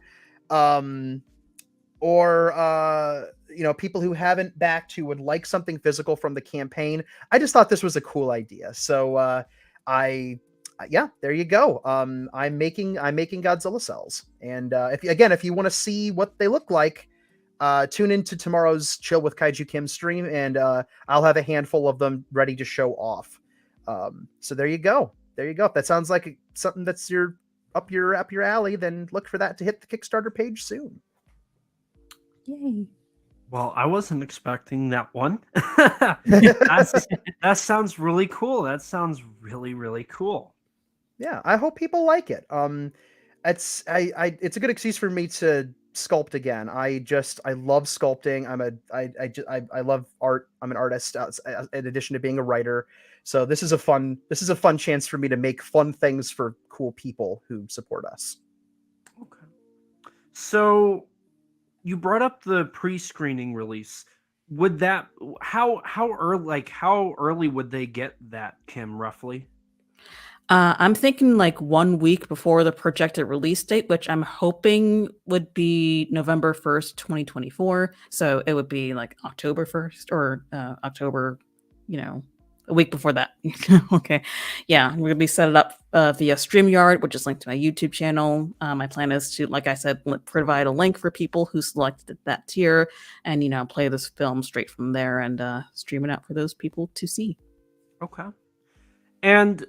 Or people who haven't backed, who would like something physical from the campaign. I just thought this was a cool idea. So there you go. I'm making Godzilla cells. And if you want to see what they look like, tune into tomorrow's Chill with Kaiju Kim stream, and I'll have a handful of them ready to show off. So there you go. If that sounds like something that's up your alley, then look for that to hit the Kickstarter page soon. Yay. Well, I wasn't expecting that one. That sounds really cool. That sounds really, really cool. Yeah, I hope people like it. It's a good excuse for me to sculpt again. I love sculpting. I love art. I'm an artist in addition to being a writer. So this is a fun chance for me to make fun things for cool people who support us. Okay. So you brought up the pre-screening release. Would that how early would they get that, Kim, roughly? I'm thinking like 1 week before the projected release date, which I'm hoping would be November 1st, 2024. So it would be like October 1st or October, a week before that. Okay. Yeah. We're going to be set it up via StreamYard, which is linked to my YouTube channel. My plan is to, like I said, provide a link for people who selected that tier and, play this film straight from there and stream it out for those people to see. Okay. And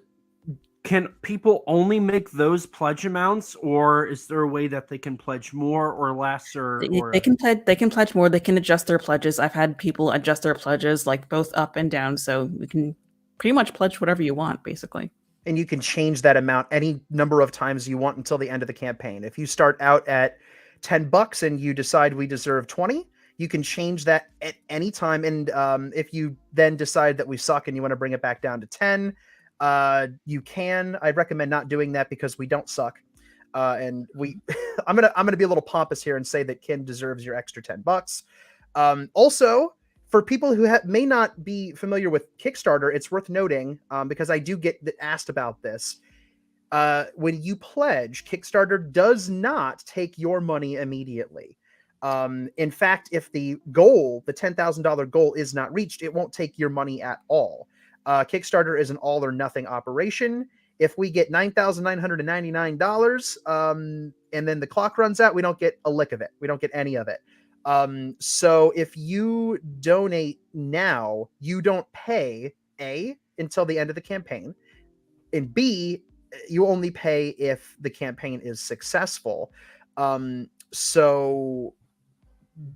can people only make those pledge amounts, or is there a way that they can pledge more or less, They can pledge. They can pledge more. They can adjust their pledges. I've had people adjust their pledges, like both up and down. So we can pretty much pledge whatever you want, basically. And you can change that amount any number of times you want until the end of the campaign. If you start out at $10 and you decide we deserve 20, you can change that at any time. And if you then decide that we suck and you want to bring it back down to 10, you can. I recommend not doing that because we don't suck. And we, I'm gonna be a little pompous here and say that Kim deserves your extra $10. Also, for people who may not be familiar with Kickstarter, it's worth noting, because I do get asked about this. When you pledge, Kickstarter does not take your money immediately. In fact, if the goal, the $10,000 goal, is not reached, it won't take your money at all. Kickstarter is an all or nothing operation. If we get $9,999, and then the clock runs out, we don't get a lick of it. We don't get any of it. So if you donate now, you don't pay A, until the end of the campaign, and B, you only pay if the campaign is successful. So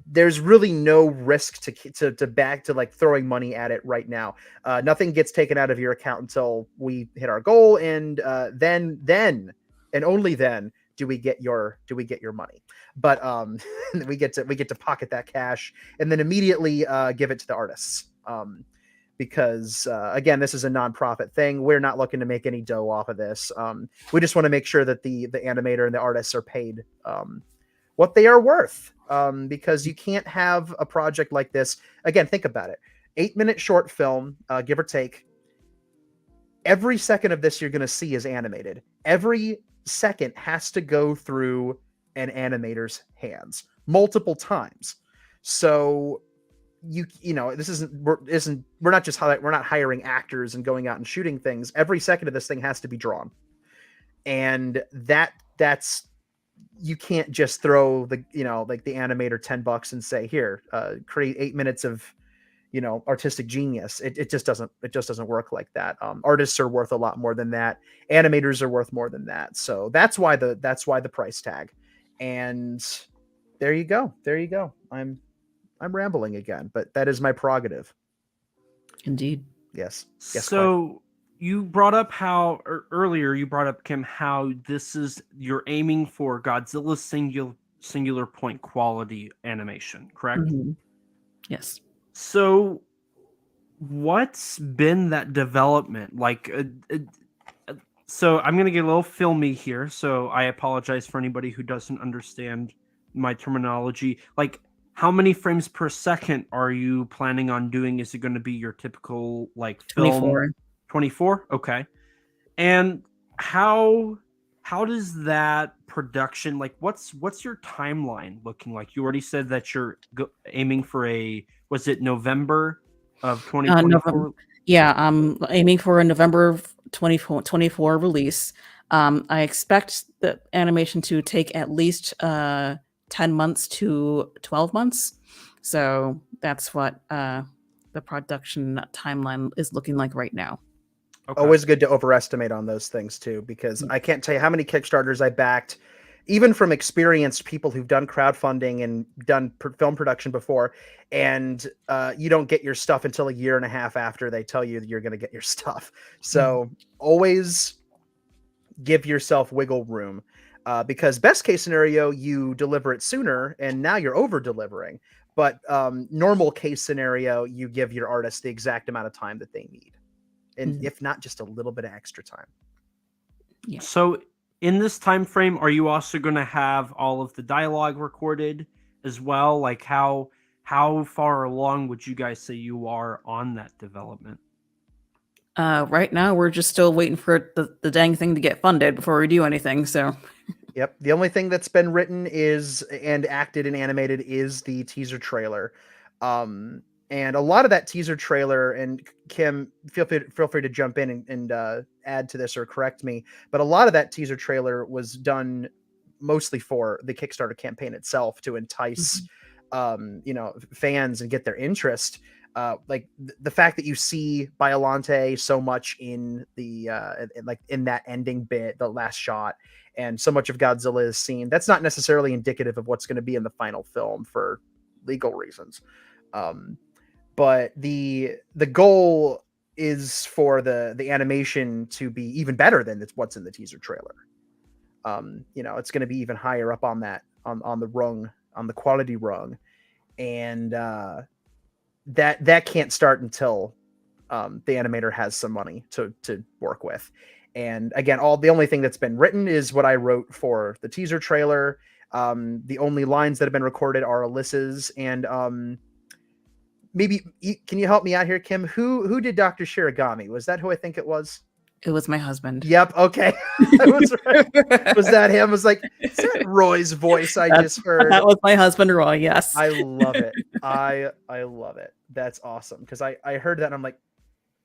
there's really no risk to back to like throwing money at it right now. Nothing gets taken out of your account until we hit our goal, and then and only then do we get your money. But we get to pocket that cash and then immediately give it to the artists. Because again, this is a nonprofit thing. We're not looking to make any dough off of this. We just want to make sure that the animator and the artists are paid what they are worth. Because you can't have a project like this. Again, think about it. 8-minute short film, give or take. Every second of this you're going to see is animated. Every second has to go through an animator's hands multiple times. So you know, this we're not just we're not hiring actors and going out and shooting things. Every second of this thing has to be drawn. And that's you can't just throw the, you know, like the animator $10 and say, here, create 8 minutes of, you know, artistic genius. It just doesn't work like that. Artists are worth a lot more than that. Animators are worth more than that. So that's why the price tag. And there you go. I'm rambling again, but that is my prerogative. Indeed. Yes. So you brought up earlier you brought up, Kim, how you're aiming for Godzilla's singular point quality animation, correct? Mm-hmm. Yes. So what's been that development like? So I'm going to get a little filmy here, so I apologize for anybody who doesn't understand my terminology. Like, how many frames per second are you planning on doing? Is it going to be your typical like film? 24? Okay. And how does that production, like, what's your timeline looking like? You already said that you're aiming for was it November of 2024? Yeah, I'm aiming for a November 2024 release. I expect the animation to take at least 10 months to 12 months. So that's what the production timeline is looking like right now. Okay. Always good to overestimate on those things too, because I can't tell you how many Kickstarters I backed, even from experienced people who've done crowdfunding and done film production before, and you don't get your stuff until a year and a half after they tell you that you're going to get your stuff. So always give yourself wiggle room, because best case scenario, you deliver it sooner and now you're over delivering. But normal case scenario, you give your artist the exact amount of time that they need. And if not, just a little bit of extra time. Yeah. So in this time frame, are you also going to have all of the dialogue recorded as well? Like, how far along would you guys say you are on that development? Right now, we're just still waiting for the dang thing to get funded before we do anything. So, yep. The only thing that's been written and acted and animated is the teaser trailer. And a lot of that teaser trailer, and Kim, feel free to jump in and add to this or correct me, but a lot of that teaser trailer was done mostly for the Kickstarter campaign itself to entice, fans and get their interest. like the fact that you see Biollante so much in the like in that ending bit, the last shot, and so much of Godzilla is seen. That's not necessarily indicative of what's going to be in the final film for legal reasons. But the goal is for the animation to be even better than what's in the teaser trailer. It's going to be even higher up on that on the rung, on the quality rung, and that can't start until the animator has some money to work with. And again, the only thing that's been written is what I wrote for the teaser trailer. The only lines that have been recorded are Alyssa's, and maybe can you help me out here, Kim? Who did Dr. Shiragami? Was that who I think it was? It was my husband. Yep. Okay. I was right. Was that him? I was like, is that Roy's voice I just heard? That was my husband, Roy. Yes. I love it. I love it. That's awesome. Because I heard that and I'm like,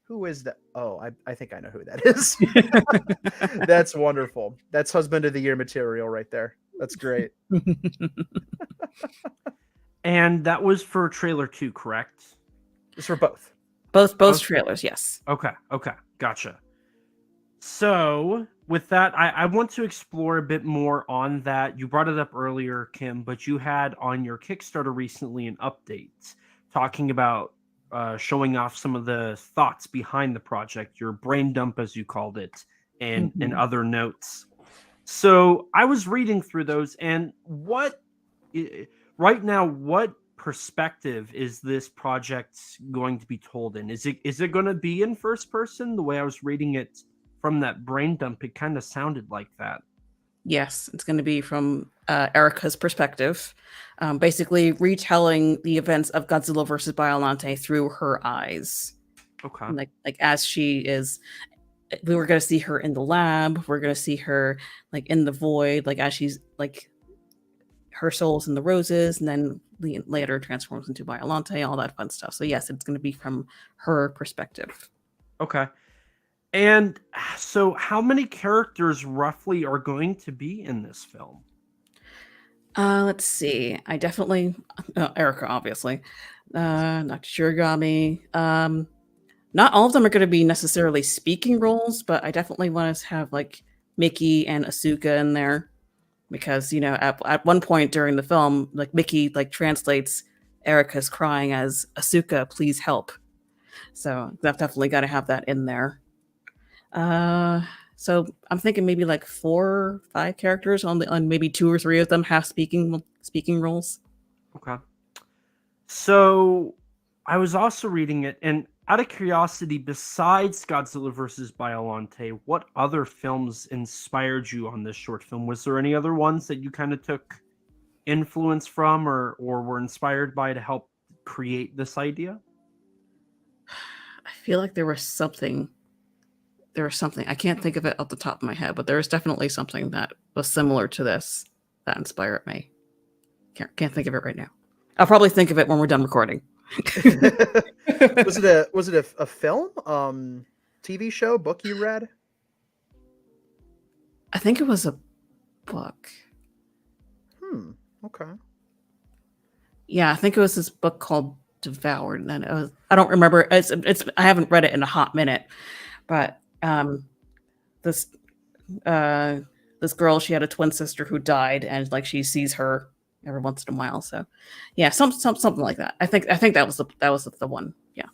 who is that? Oh, I think I know who that is. That's wonderful. That's husband of the year material right there. That's great. And that was for trailer 2, correct? It's for both. Both trailers, yes. Okay. Gotcha. So with that, I want to explore a bit more on that. You brought it up earlier, Kim, but you had on your Kickstarter recently an update talking about showing off some of the thoughts behind the project, your brain dump, as you called it, and other notes. So I was reading through those, and right now, what perspective is this project going to be told in? Is it going to be in first person? The way I was reading it from that brain dump, it kind of sounded like that. Yes, it's going to be from Erika's perspective, basically retelling the events of Godzilla versus Biollante through her eyes. Okay. Like as she is, we were going to see her in the lab. We're going to see her like in the void, like as she's like her soul's in the roses, and then later transforms into Biollante, all that fun stuff. So yes, it's going to be from her perspective. Okay. And so how many characters roughly are going to be in this film? Let's see. I definitely Erika, obviously. Dr. Shiragami. Not all of them are going to be necessarily speaking roles, but I definitely want to have like Mickey and Asuka in there, because at one point during the film, like Mickey like translates Erika's crying as "Asuka, please help." So I've definitely got to have that in there. So I'm thinking maybe like 4 or 5 characters on maybe 2 or 3 of them have speaking roles. Okay. So I was also reading it, and out of curiosity, besides Godzilla vs. Biollante, what other films inspired you on this short film? Was there any other ones that you kind of took influence from or were inspired by to help create this idea? I feel like there was something. I can't think of it off the top of my head, but there was definitely something that was similar to this that inspired me. Can't think of it right now. I'll probably think of it when we're done recording. Was it a film, TV show, book you read? I think it was a book. Okay. Yeah, I think it was this book called Devoured, and I don't remember. It's I haven't read it in a hot minute, but this girl, she had a twin sister who died, and like she sees her every once in a while. So yeah, something like that. I think that was the one. Yeah.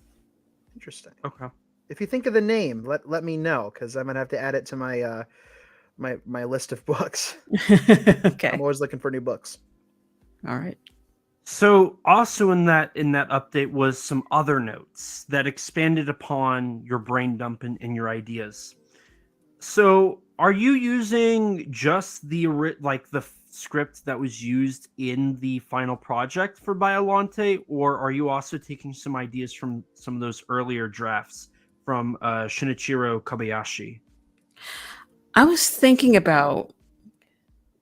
Interesting. Okay. If you think of the name, let me know, because I'm gonna have to add it to my my list of books. Okay. I'm always looking for new books. All right. So also in that update was some other notes that expanded upon your brain dump and your ideas. So are you using just the script that was used in the final project for Biollante, or are you also taking some ideas from some of those earlier drafts from Shinichiro Kobayashi? I was thinking about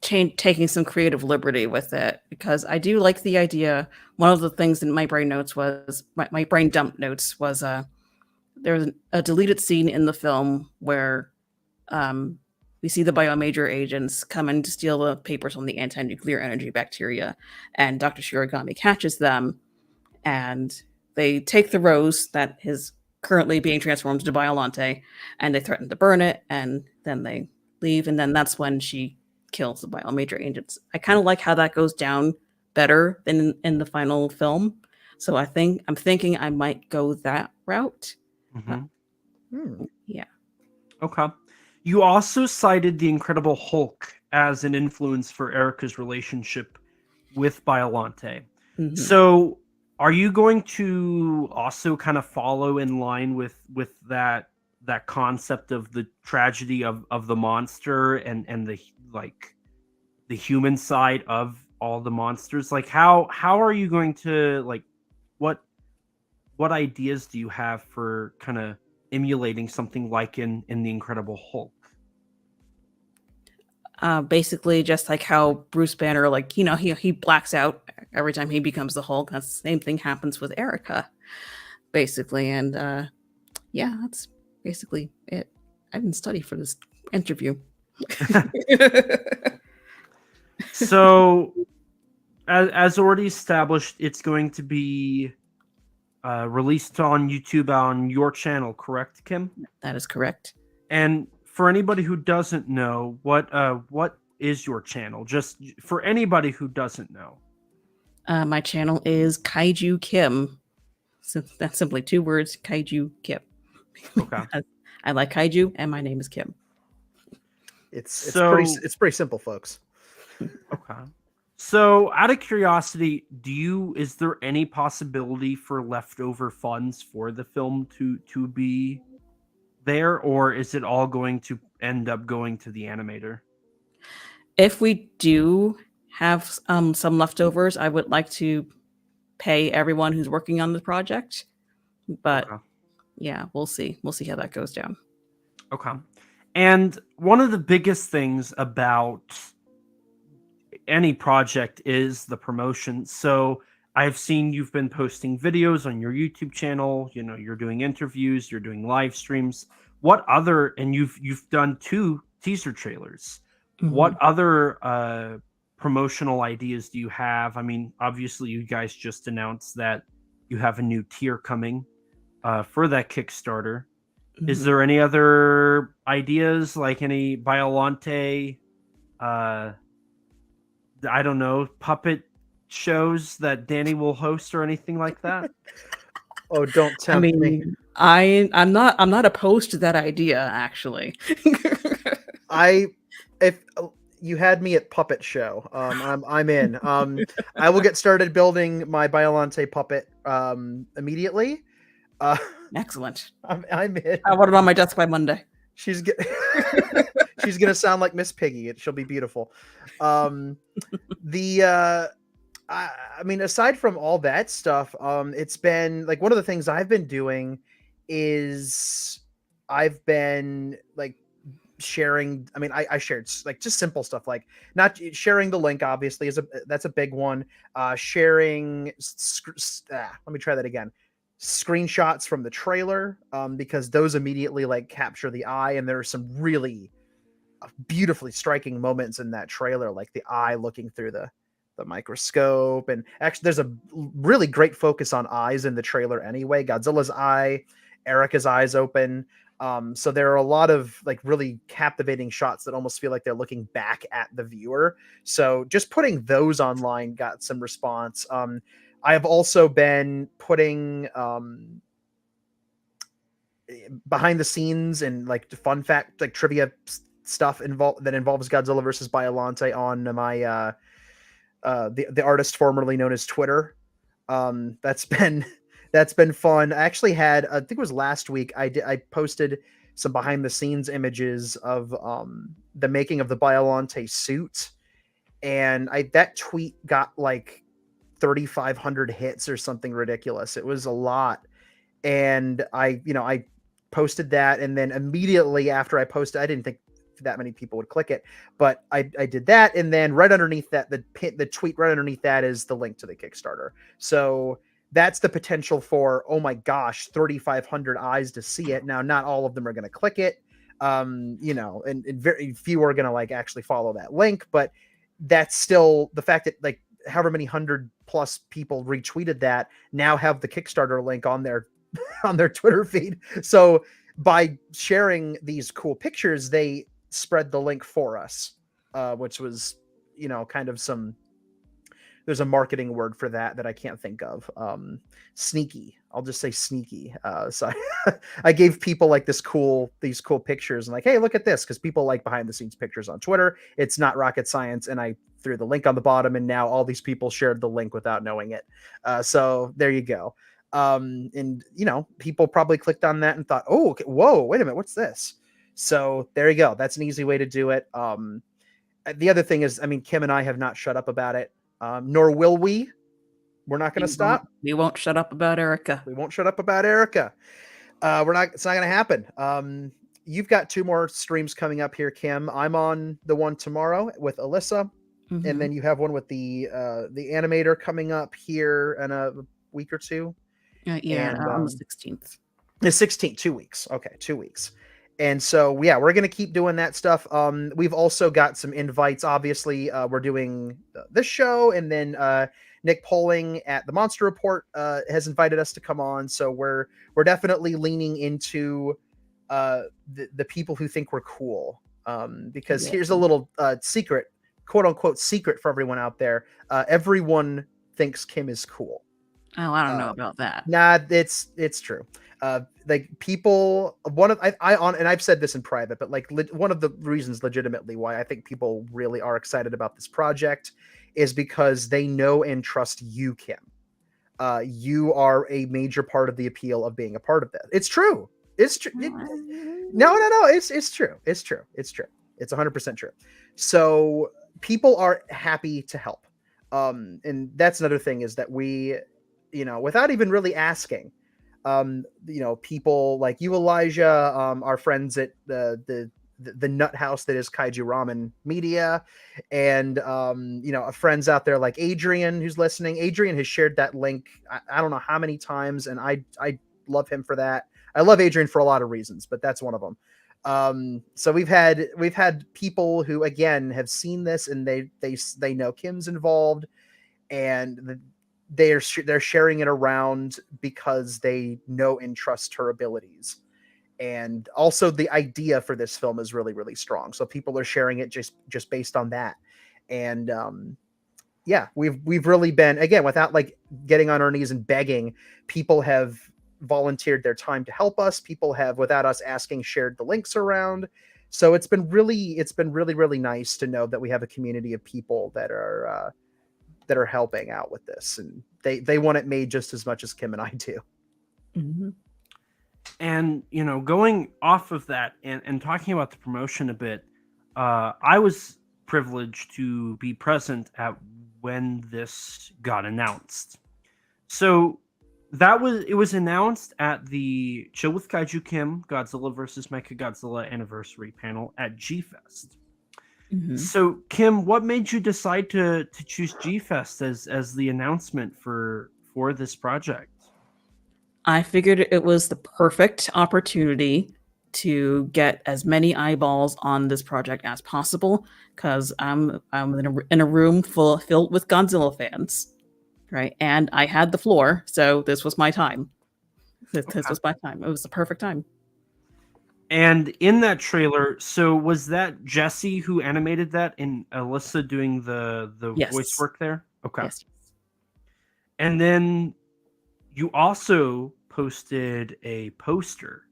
taking some creative liberty with it, because I do like the idea. One of the things in my brain notes was my brain dump notes was there was a deleted scene in the film where we see the biomajor agents come in to steal the papers on the anti-nuclear energy bacteria, and Dr. Shiragami catches them, and they take the rose that is currently being transformed into Biollante, and they threaten to burn it, and then they leave, and then that's when she kills the Biomajor agents. I kind of like how that goes down better than in the final film. So I'm thinking I might go that route. Yeah. Okay. You also cited the Incredible Hulk as an influence for Erika's relationship with Biollante. Mhm. So are you going to also kind of follow in line with that concept of the tragedy of the monster and the like the human side of all the monsters? Like how are you going to like what ideas do you have for kind of emulating something like in the Incredible Hulk? Basically just like how Bruce Banner, like, he blacks out every time he becomes the Hulk. That's the same thing happens with Erika, basically. And yeah, that's basically it. I didn't study for this interview. So as already established, it's going to be released on YouTube on your channel, correct, Kim? That is correct. And for anybody who doesn't know, what is your channel? Just for anybody who doesn't know. My channel is Kaiju Kim. So that's simply 2 words, Kaiju Kim. Okay. I like kaiju, and my name is Kim. It's pretty simple, folks. Okay. So, out of curiosity, is there any possibility for leftover funds for the film to be there, or is it all going to end up going to the animator? If we do have some leftovers, I would like to pay everyone who's working on the project, but yeah, we'll see. We'll see how that goes down. Okay. And one of the biggest things about any project is the promotion. So I've seen you've been posting videos on your YouTube channel, you're doing interviews, you're doing live streams. What other, and you've done 2 teaser trailers. Mm-hmm. What other promotional ideas do you have? I mean, obviously you guys just announced that you have a new tier coming for that Kickstarter. Mm-hmm. Is there any other ideas, like any Biollante, I don't know, puppet shows that Danny will host or anything like that? Oh, don't tempt me. I'm not opposed to that idea, actually. If you had me at puppet show, I'm in. I will get started building my Biollante puppet immediately. Excellent. I'm in. I want it on my desk by Monday. She's gonna sound like Miss Piggy. She'll be beautiful. I mean, aside from all that stuff, it's been like one of the things I've been doing is I've been like sharing. I mean, I shared like just simple stuff, like not sharing the link. Obviously, that's a big one. Sharing. Let me try that again. Screenshots from the trailer, because those immediately like capture the eye, and there are some really beautifully striking moments in that trailer, like the eye looking through the microscope. And actually there's a really great focus on eyes in the trailer anyway. Godzilla's eye, Erika's eyes open. So there are a lot of like really captivating shots that almost feel like they're looking back at the viewer. So just putting those online got some response. I have also been putting behind the scenes and like fun fact, like trivia stuff that involves Godzilla versus Biollante on my the artist formerly known as Twitter. That's been fun. I actually had, I think it was last week, I posted some behind the scenes images of the making of the Biollante suit, and that tweet got like 3,500 hits or something ridiculous. It was a lot. And I posted that, and then immediately after I posted, I didn't think that many people would click it, but I did that, and then right underneath that, the tweet right underneath that is the link to the Kickstarter. So that's the potential for, oh my gosh, 3,500 eyes to see it. Now, not all of them are going to click it, and very few are going to like actually follow that link, but that's still the fact that like however many 100+ people retweeted that now have the Kickstarter link on their on their Twitter feed. So by sharing these cool pictures, they spread the link for us, which was, kind of there's a marketing word for that I can't think of. Sneaky. I'll just say sneaky. So I gave people like these cool pictures and like, hey, look at this. Cause people like behind the scenes pictures on Twitter. It's not rocket science. And I threw the link on the bottom and now all these people shared the link without knowing it. So there you go. And people probably clicked on that and thought, oh, okay, whoa, wait a minute. What's this? So there you go. That's an easy way to do it. The other thing is, Kim and I have not shut up about it. Nor will we. We're not going to stop. We won't shut up about Erika. We won't shut up about Erika. It's not going to happen. You've got 2 more streams coming up here, Kim. I'm on the one tomorrow with Alyssa. Mm-hmm. And then you have one with the animator coming up here in a week or 2. On the 16th. The 16th, 2 weeks. Okay, 2 weeks. And so, yeah, we're going to keep doing that stuff. We've also got some invites. Obviously, we're doing this show, and then Nick Poling at the Monster Report has invited us to come on. So we're definitely leaning into the people who think we're cool. Because here's a little secret, quote unquote secret for everyone out there. Everyone thinks Kim is cool. Oh, I don't know about that. Nah, it's true. Like people, and I've said this in private, but like one of the reasons legitimately why I think people really are excited about this project is because they know and trust you, Kim. You are a major part of the appeal of being a part of that. It's true. It's true. No. It's true. It's true. It's true. It's 100% true. So people are happy to help. And that's another thing is that we, without even really asking, people like you, Elijah, our friends at the nut house that is Kaiju Ramen Media, and friends out there like Adrian who's listening. Adrian has shared that link I don't know how many times, and I love him for that. I love Adrian for a lot of reasons, but that's one of them. So we've had people who again have seen this and they know Kim's involved, and they're sharing it around because they know and trust her abilities. And also the idea for this film is really, really strong. So people are sharing it just based on that. And we've really been, again, without like getting on our knees and begging, people have volunteered their time to help us. People have, without us asking, shared the links around. So it's been really, really nice to know that we have a community of people that are helping out with this, and they want it made just as much as Kim and I do. Mm-hmm. And going off of that and talking about the promotion a bit, I was privileged to be present at when this got announced. So it was announced at the Chill with Kaiju Kim Godzilla vs. Mechagodzilla anniversary panel at G-Fest. Mm-hmm. So, Kim, what made you decide to choose G-Fest as the announcement for this project? I figured it was the perfect opportunity to get as many eyeballs on this project as possible, because I'm in a room filled with Godzilla fans, right? And I had the floor, so this was my time. This was my time. It was the perfect time. And in that trailer, so was that Jesse who animated that and Alyssa doing the Yes. voice work there? Okay. Yes. And then you also posted a poster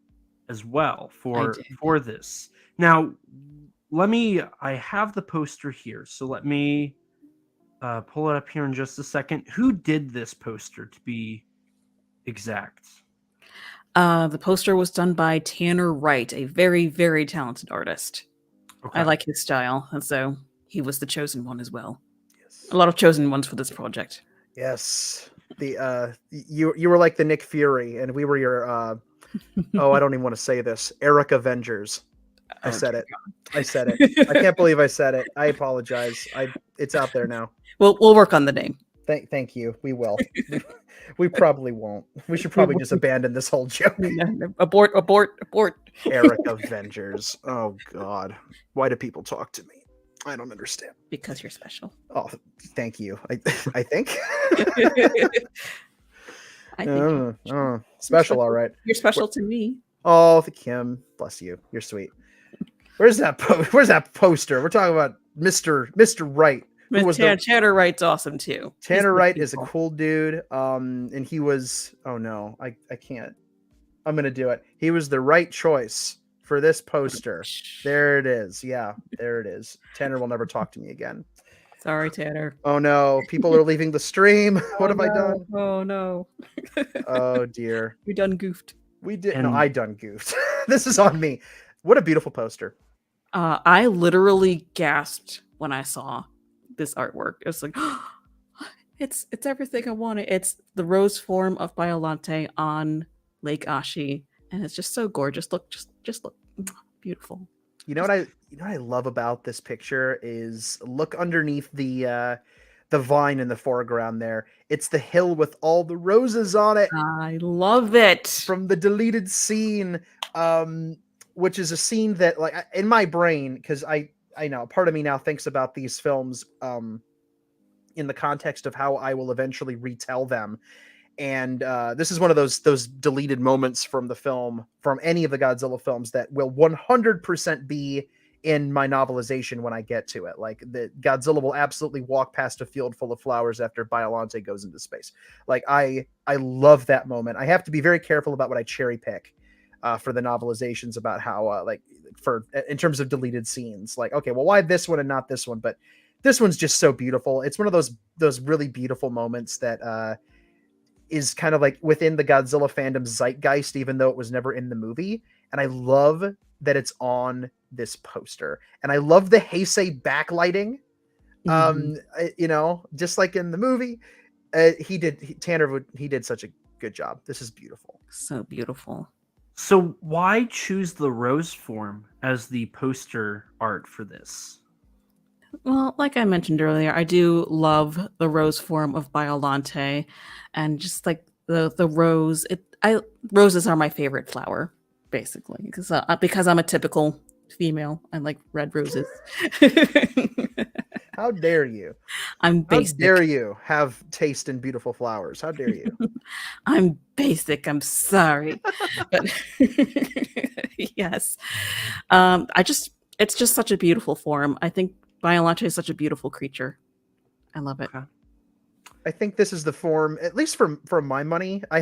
as well for this. Now, I have the poster here, so let me pull it up here in just a second. Who did this poster, to be exact? The poster was done by Tanner Wright, a very, very talented artist. Okay. I like his style, and so he was the chosen one as well. Yes. A lot of chosen ones for this project. Yes. The you were like the Nick Fury, and we were your I don't even want to say this. Erika Avengers. I said it. I can't believe I said it. I apologize. It's out there now. We'll work on the name. Thank you. We will. We probably won't. We should probably just abandon this whole joke. Abort. Erika Avengers. Oh God. Why do people talk to me? I don't understand. Because you're special. Oh, thank you. I think. I think Special, all right. You're special to me. Oh, Kim, bless you. You're sweet. Where's that poster? We're talking about Mr. Wright. Who was Tanner Wright's awesome too. Tanner Wright is a cool dude. And he was, oh no, I can't. I'm gonna do it. He was the right choice for this poster. There it is. Yeah, there it is. Tanner will never talk to me again. Sorry, Tanner. Oh no, people are leaving the stream. What have I done? Oh no. Oh dear. We done goofed. We did. No, I done goofed. This is on me. What a beautiful poster. I literally gasped when I saw this artwork. It was like, it's everything I wanted. It's the rose form of Biollante on Lake Ashi, and it's just so gorgeous. Look, just look beautiful. You know what I love about this picture is look underneath the vine in the foreground there. It's the hill with all the roses on it. I love it. From the deleted scene, which is a scene that, like, in my brain, because I know part of me now thinks about these films in the context of how I will eventually retell them. And this is one of those deleted moments from the film, from any of the Godzilla films, that will 100% be in my novelization when I get to it. Like, the Godzilla will absolutely walk past a field full of flowers after Biollante goes into space. Like, I love that moment. I have to be very careful about what I cherry pick for the novelizations, about how in terms of deleted scenes. Like, okay, well, why this one and not this one? But this one's just so beautiful. It's one of those really beautiful moments that is kind of like within the Godzilla fandom's zeitgeist, even though it was never in the movie. And I love that it's on this poster. And I love the Heisei backlighting. Just like in the movie, Tanner did such a good job. This is beautiful. So beautiful. So why choose the rose form as the poster art for this? Well, like I mentioned earlier, I do love the rose form of Biollante, and just like the rose. Roses are my favorite flower, basically, because I'm a typical female. I like red roses. How dare you? I'm basic. How dare you have taste in beautiful flowers? How dare you? I'm basic. I'm sorry. But yes. It's just such a beautiful form. I think Biollante is such a beautiful creature. I love it. Okay. I think this is the form, at least for my money. I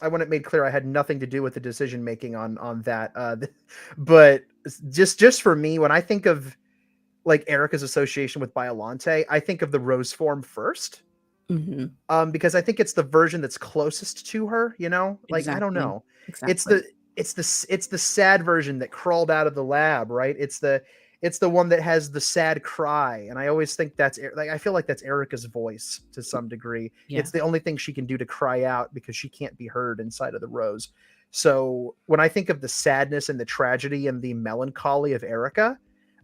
want it made clear I had nothing to do with the decision making on that. But just for me, when I think of like Erika's association with Biollante, I think of the rose form first. Mm-hmm. Because I think it's the version that's closest to her, like, exactly. I don't know. Exactly. It's the sad version that crawled out of the lab, right? It's the one that has the sad cry. And I always think I feel like that's Erika's voice to some degree. Yeah. It's the only thing she can do to cry out because she can't be heard inside of the rose. So when I think of the sadness and the tragedy and the melancholy of Erika,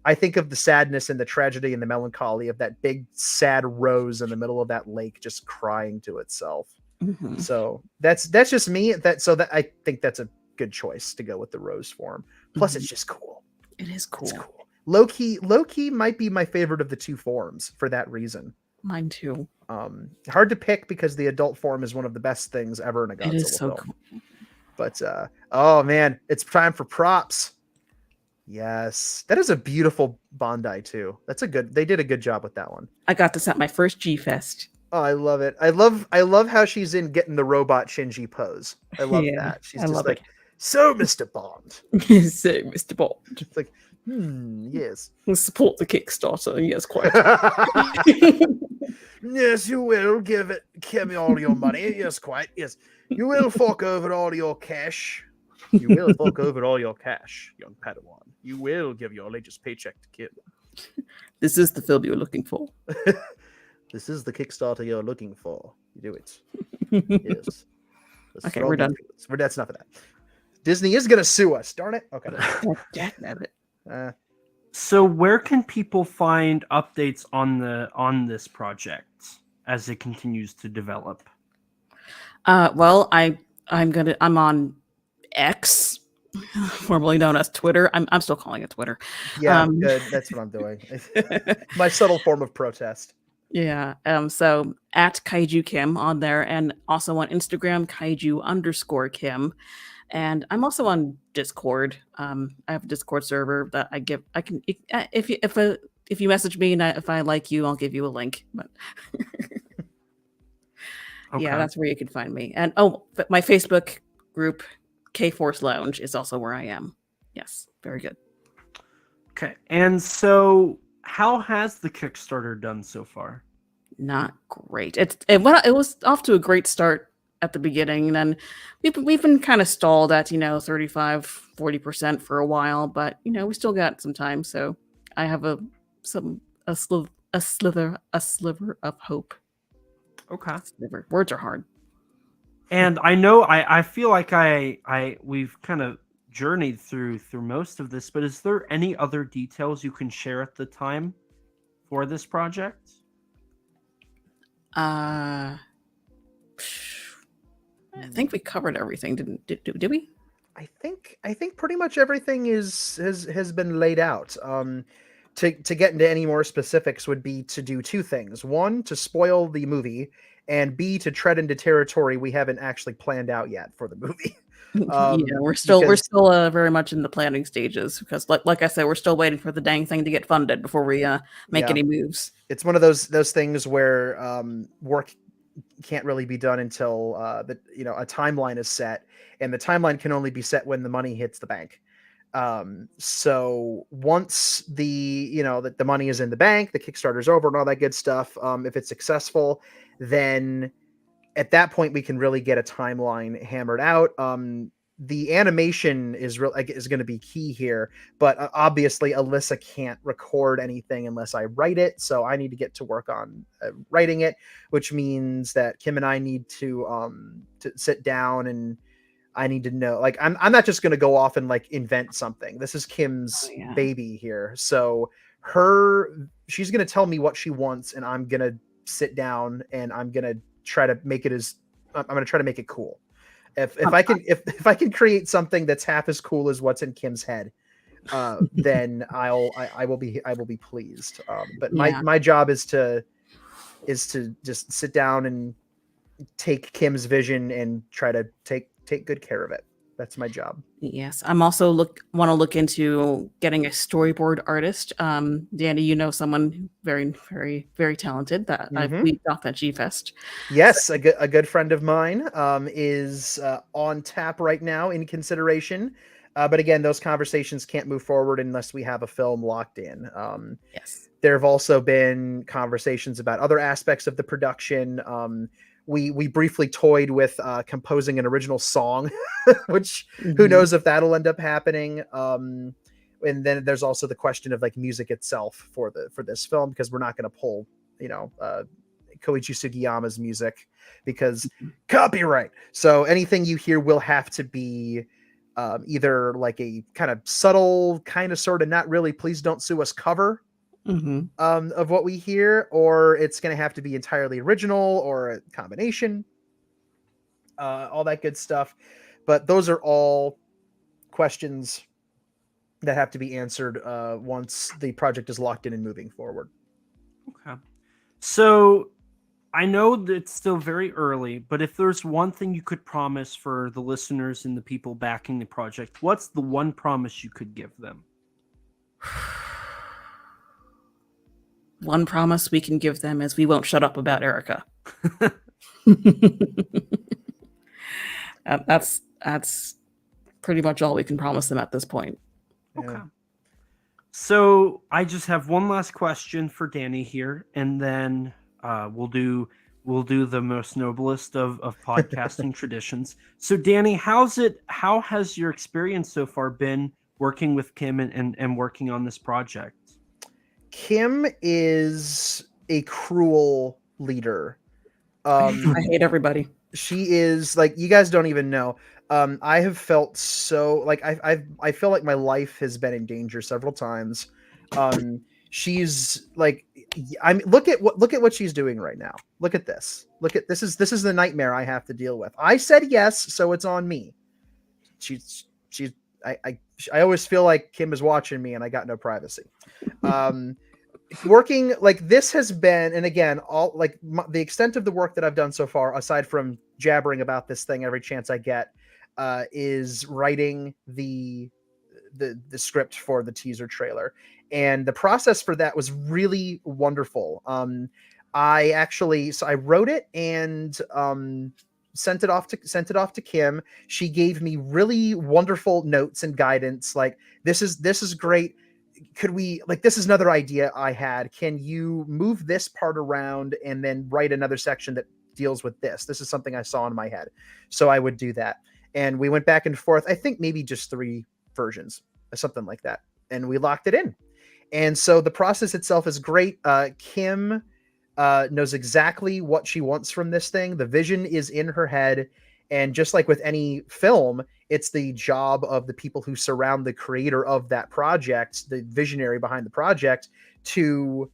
I think of the sadness and the tragedy and the melancholy of that big sad rose in the middle of that lake just crying to itself. Mm-hmm. So that's just me. I think that's a good choice to go with the rose form. Plus, mm-hmm. It's just cool. It is cool. It's cool. Low-key might be my favorite of the two forms for that reason. Mine too. Hard to pick because the adult form is one of the best things ever in a Godzilla it is so film. Cool. But oh man, it's time for props. Yes, that is a beautiful Bandai too. They did a good job with that one. I got this at my first G-Fest. Oh, I love it. I love how she's in getting the robot Shinji pose. I love that. She's just like, so Mr. Bond. So Mr. Bond. It's like, yes. Support the Kickstarter. Yes, quite. Yes, you will give me all your money. Yes, quite. Yes, you will fork over all your cash. You will fork over all your cash, young Padawan. You will give your latest paycheck to Kid. This is the film you're looking for. This is the Kickstarter you're looking for. You do it. Yes. Okay, we're done. That's enough of that. Disney is going to sue us. Darn it. Okay. Damn it. So where can people find updates on this project as it continues to develop? Well, I'm on X, formerly known as Twitter. I'm still calling it Twitter. Yeah, good. That's what I'm doing. My subtle form of protest. Yeah. So at Kaiju Kim on there, and also on Instagram, Kaiju_Kim. And I'm also on Discord. I have a Discord server that I can if you message me and if I like you, I'll give you a link. But yeah, that's where you can find me. And but my Facebook group, K Force Lounge, is also where I am. Yes, very good. Okay, and so how has the Kickstarter done so far? Not great. It was off to a great start at the beginning, and then we've been kind of stalled at 35-40% for a while, but we still got some time. So I have a sliver of hope. Okay. Words are hard. And I know I feel like we've kind of journeyed through most of this, but is there any other details you can share at the time for this project? I think we covered everything, did we? I think pretty much everything has been laid out. To get into any more specifics would be to do two things. One, to spoil the movie, and B, to tread into territory we haven't actually planned out yet for the movie. Yeah, we're still very much in the planning stages because, like I said, we're still waiting for the dang thing to get funded before we make any moves. It's one of those things where work can't really be done until a timeline is set, and the timeline can only be set when the money hits the bank. So once the money is in the bank, the Kickstarter's over and all that good stuff, if it's successful, then at that point we can really get a timeline hammered out. The animation is going to be key here, but obviously Alyssa can't record anything unless I write it. So I need to get to work on writing it, which means that Kim and I need to sit down, and I need to know, like, I'm not just going to go off and like invent something. This is Kim's baby here. So she's going to tell me what she wants, and I'm going to sit down and I'm going to try to make it cool. If I can create something that's half as cool as what's in Kim's head, then I will be pleased. But my job is to just sit down and take Kim's vision and try to take good care of it. That's my job. Yes, I'm also want to look into getting a storyboard artist. Danny, someone very, very, very talented that I've meet off at G-Fest. Yes, a good friend of mine is on tap right now in consideration. But again, those conversations can't move forward unless we have a film locked in. Yes. There have also been conversations about other aspects of the production. We briefly toyed with composing an original song, which who knows if that'll end up happening. And then there's also the question of like music itself for this film, because we're not going to pull Koichi Sugiyama's music because copyright. So anything you hear will have to be either like a kind of subtle, kind of sort of not really please don't sue us cover of what we hear, or it's going to have to be entirely original or a combination, all that good stuff. But those are all questions that have to be answered once the project is locked in and moving forward. Okay. So I know that it's still very early, but if there's one thing you could promise for the listeners and the people backing the project, what's the one promise you could give them? One promise we can give them is we won't shut up about Erika. That's pretty much all we can promise them at this point. Okay. Yeah. So I just have one last question for Danny here, and then we'll do the most noblest of podcasting traditions. So Danny, how has your experience so far been working with Kim and working on this project? Kim is a cruel leader. I hate everybody. She is, like, you guys don't even know. I have felt so like I feel like my life has been in danger several times. She's like, look at what she's doing right now. Look at this. This is the nightmare I have to deal with. I said yes, so it's on me. I always feel like Kim is watching me and I got no privacy. Working like this has been, and again, all like the extent of the work that I've done so far, aside from jabbering about this thing every chance I get, is writing the script for the teaser trailer. And the process for that was really wonderful. I wrote it and sent it off to Kim. She gave me really wonderful notes and guidance. Like, this is great. Could we, like, this is another idea I had. Can you move this part around and then write another section that deals with this? This is something I saw in my head. So I would do that. And we went back and forth. I think maybe just 3 versions or something like that. And we locked it in. And so the process itself is great. Kim knows exactly what she wants from this thing. The vision is in her head. And just like with any film, it's the job of the people who surround the creator of that project, the visionary behind the project, to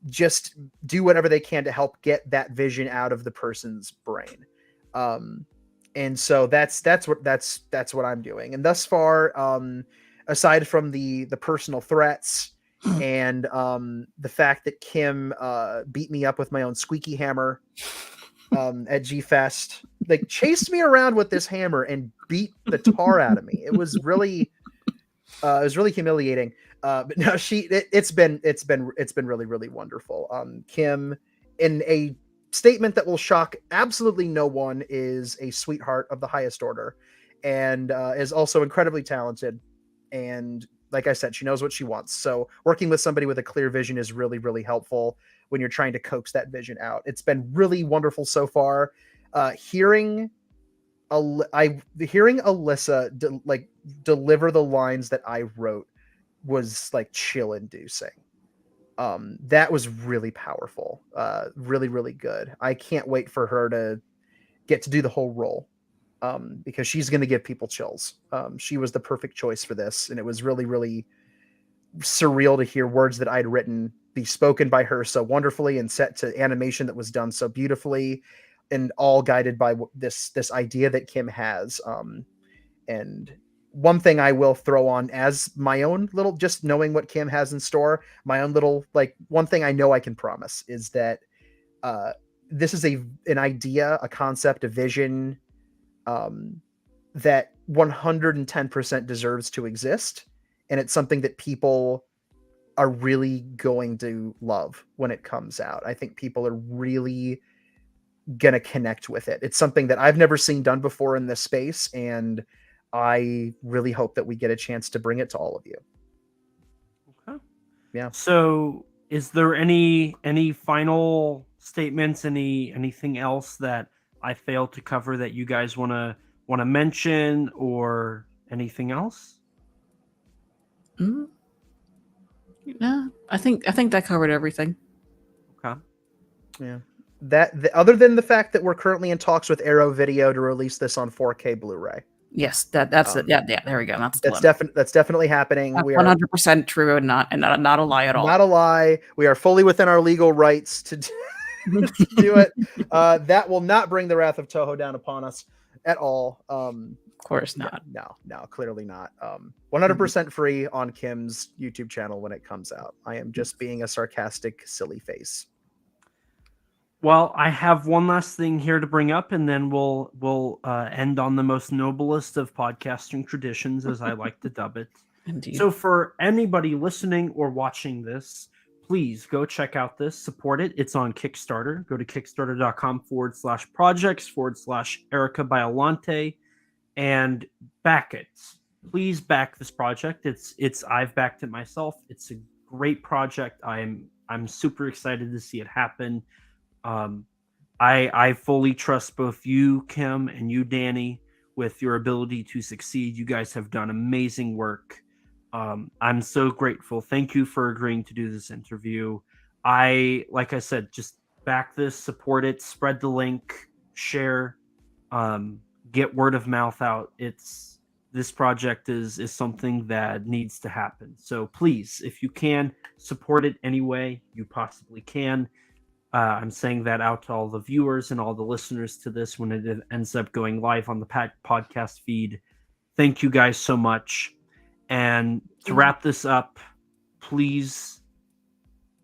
just do whatever they can to help get that vision out of the person's brain. And so that's what I'm doing. And thus far, aside from the personal threats and the fact that Kim beat me up with my own squeaky hammer at G-Fest, like chased me around with this hammer and beat the tar out of me. It was really humiliating. But no, it's been really, really wonderful. Kim, in a statement that will shock absolutely no one, is a sweetheart of the highest order, and is also incredibly talented. And like I said, she knows what she wants. So working with somebody with a clear vision is really, really helpful when you're trying to coax that vision out. It's been really wonderful so far. Hearing Alyssa deliver the lines that I wrote was like chill inducing. That was really powerful. Really, really good. I can't wait for her to get to do the whole role. Because she's going to give people chills. She was the perfect choice for this. And it was really, really surreal to hear words that I'd written be spoken by her so wonderfully and set to animation that was done so beautifully, and all guided by this idea that Kim has. And one thing I will throw on as my own little, just knowing what Kim has in store, my own little, like, one thing I know I can promise is that this is an idea, a concept, a vision that 110% deserves to exist. And it's something that people are really going to love when it comes out. I think people are really going to connect with it. It's something that I've never seen done before in this space. And I really hope that we get a chance to bring it to all of you. Okay. Yeah. So is there any final statements, anything else that I failed to cover that you guys want to mention, or anything else? No, I think that covered everything. Okay. Yeah. Other than the fact that we're currently in talks with Arrow Video to release this on 4K Blu-ray. Yes, that's it. Yeah, there we go. That's definitely happening. That's we are 100% true and not a lie at all. Not a lie. We are fully within our legal rights to do it. That will not bring the wrath of Toho down upon us at all. Of course not. No, clearly not. 100% free on Kim's YouTube channel when it comes out. I am just being a sarcastic, silly face. Well, I have one last thing here to bring up, and then we'll end on the most noblest of podcasting traditions, as I like to dub it. Indeed. So for anybody listening or watching this, please go check out this, support it. It's on Kickstarter. Go to kickstarter.com/projects/Erika Biolante and back it. Please back this project. I've backed it myself. It's a great project. I'm super excited to see it happen. I fully trust both you, Kim, and you, Danny, with your ability to succeed. You guys have done amazing work. I'm so grateful. Thank you for agreeing to do this interview. Like I said, just back this, support it, spread the link, share, get word of mouth out. This project is something that needs to happen. So please, if you can, support it any way you possibly can. I'm saying that out to all the viewers and all the listeners to this when it ends up going live on the podcast feed. thank you guys so much. And to wrap this up, please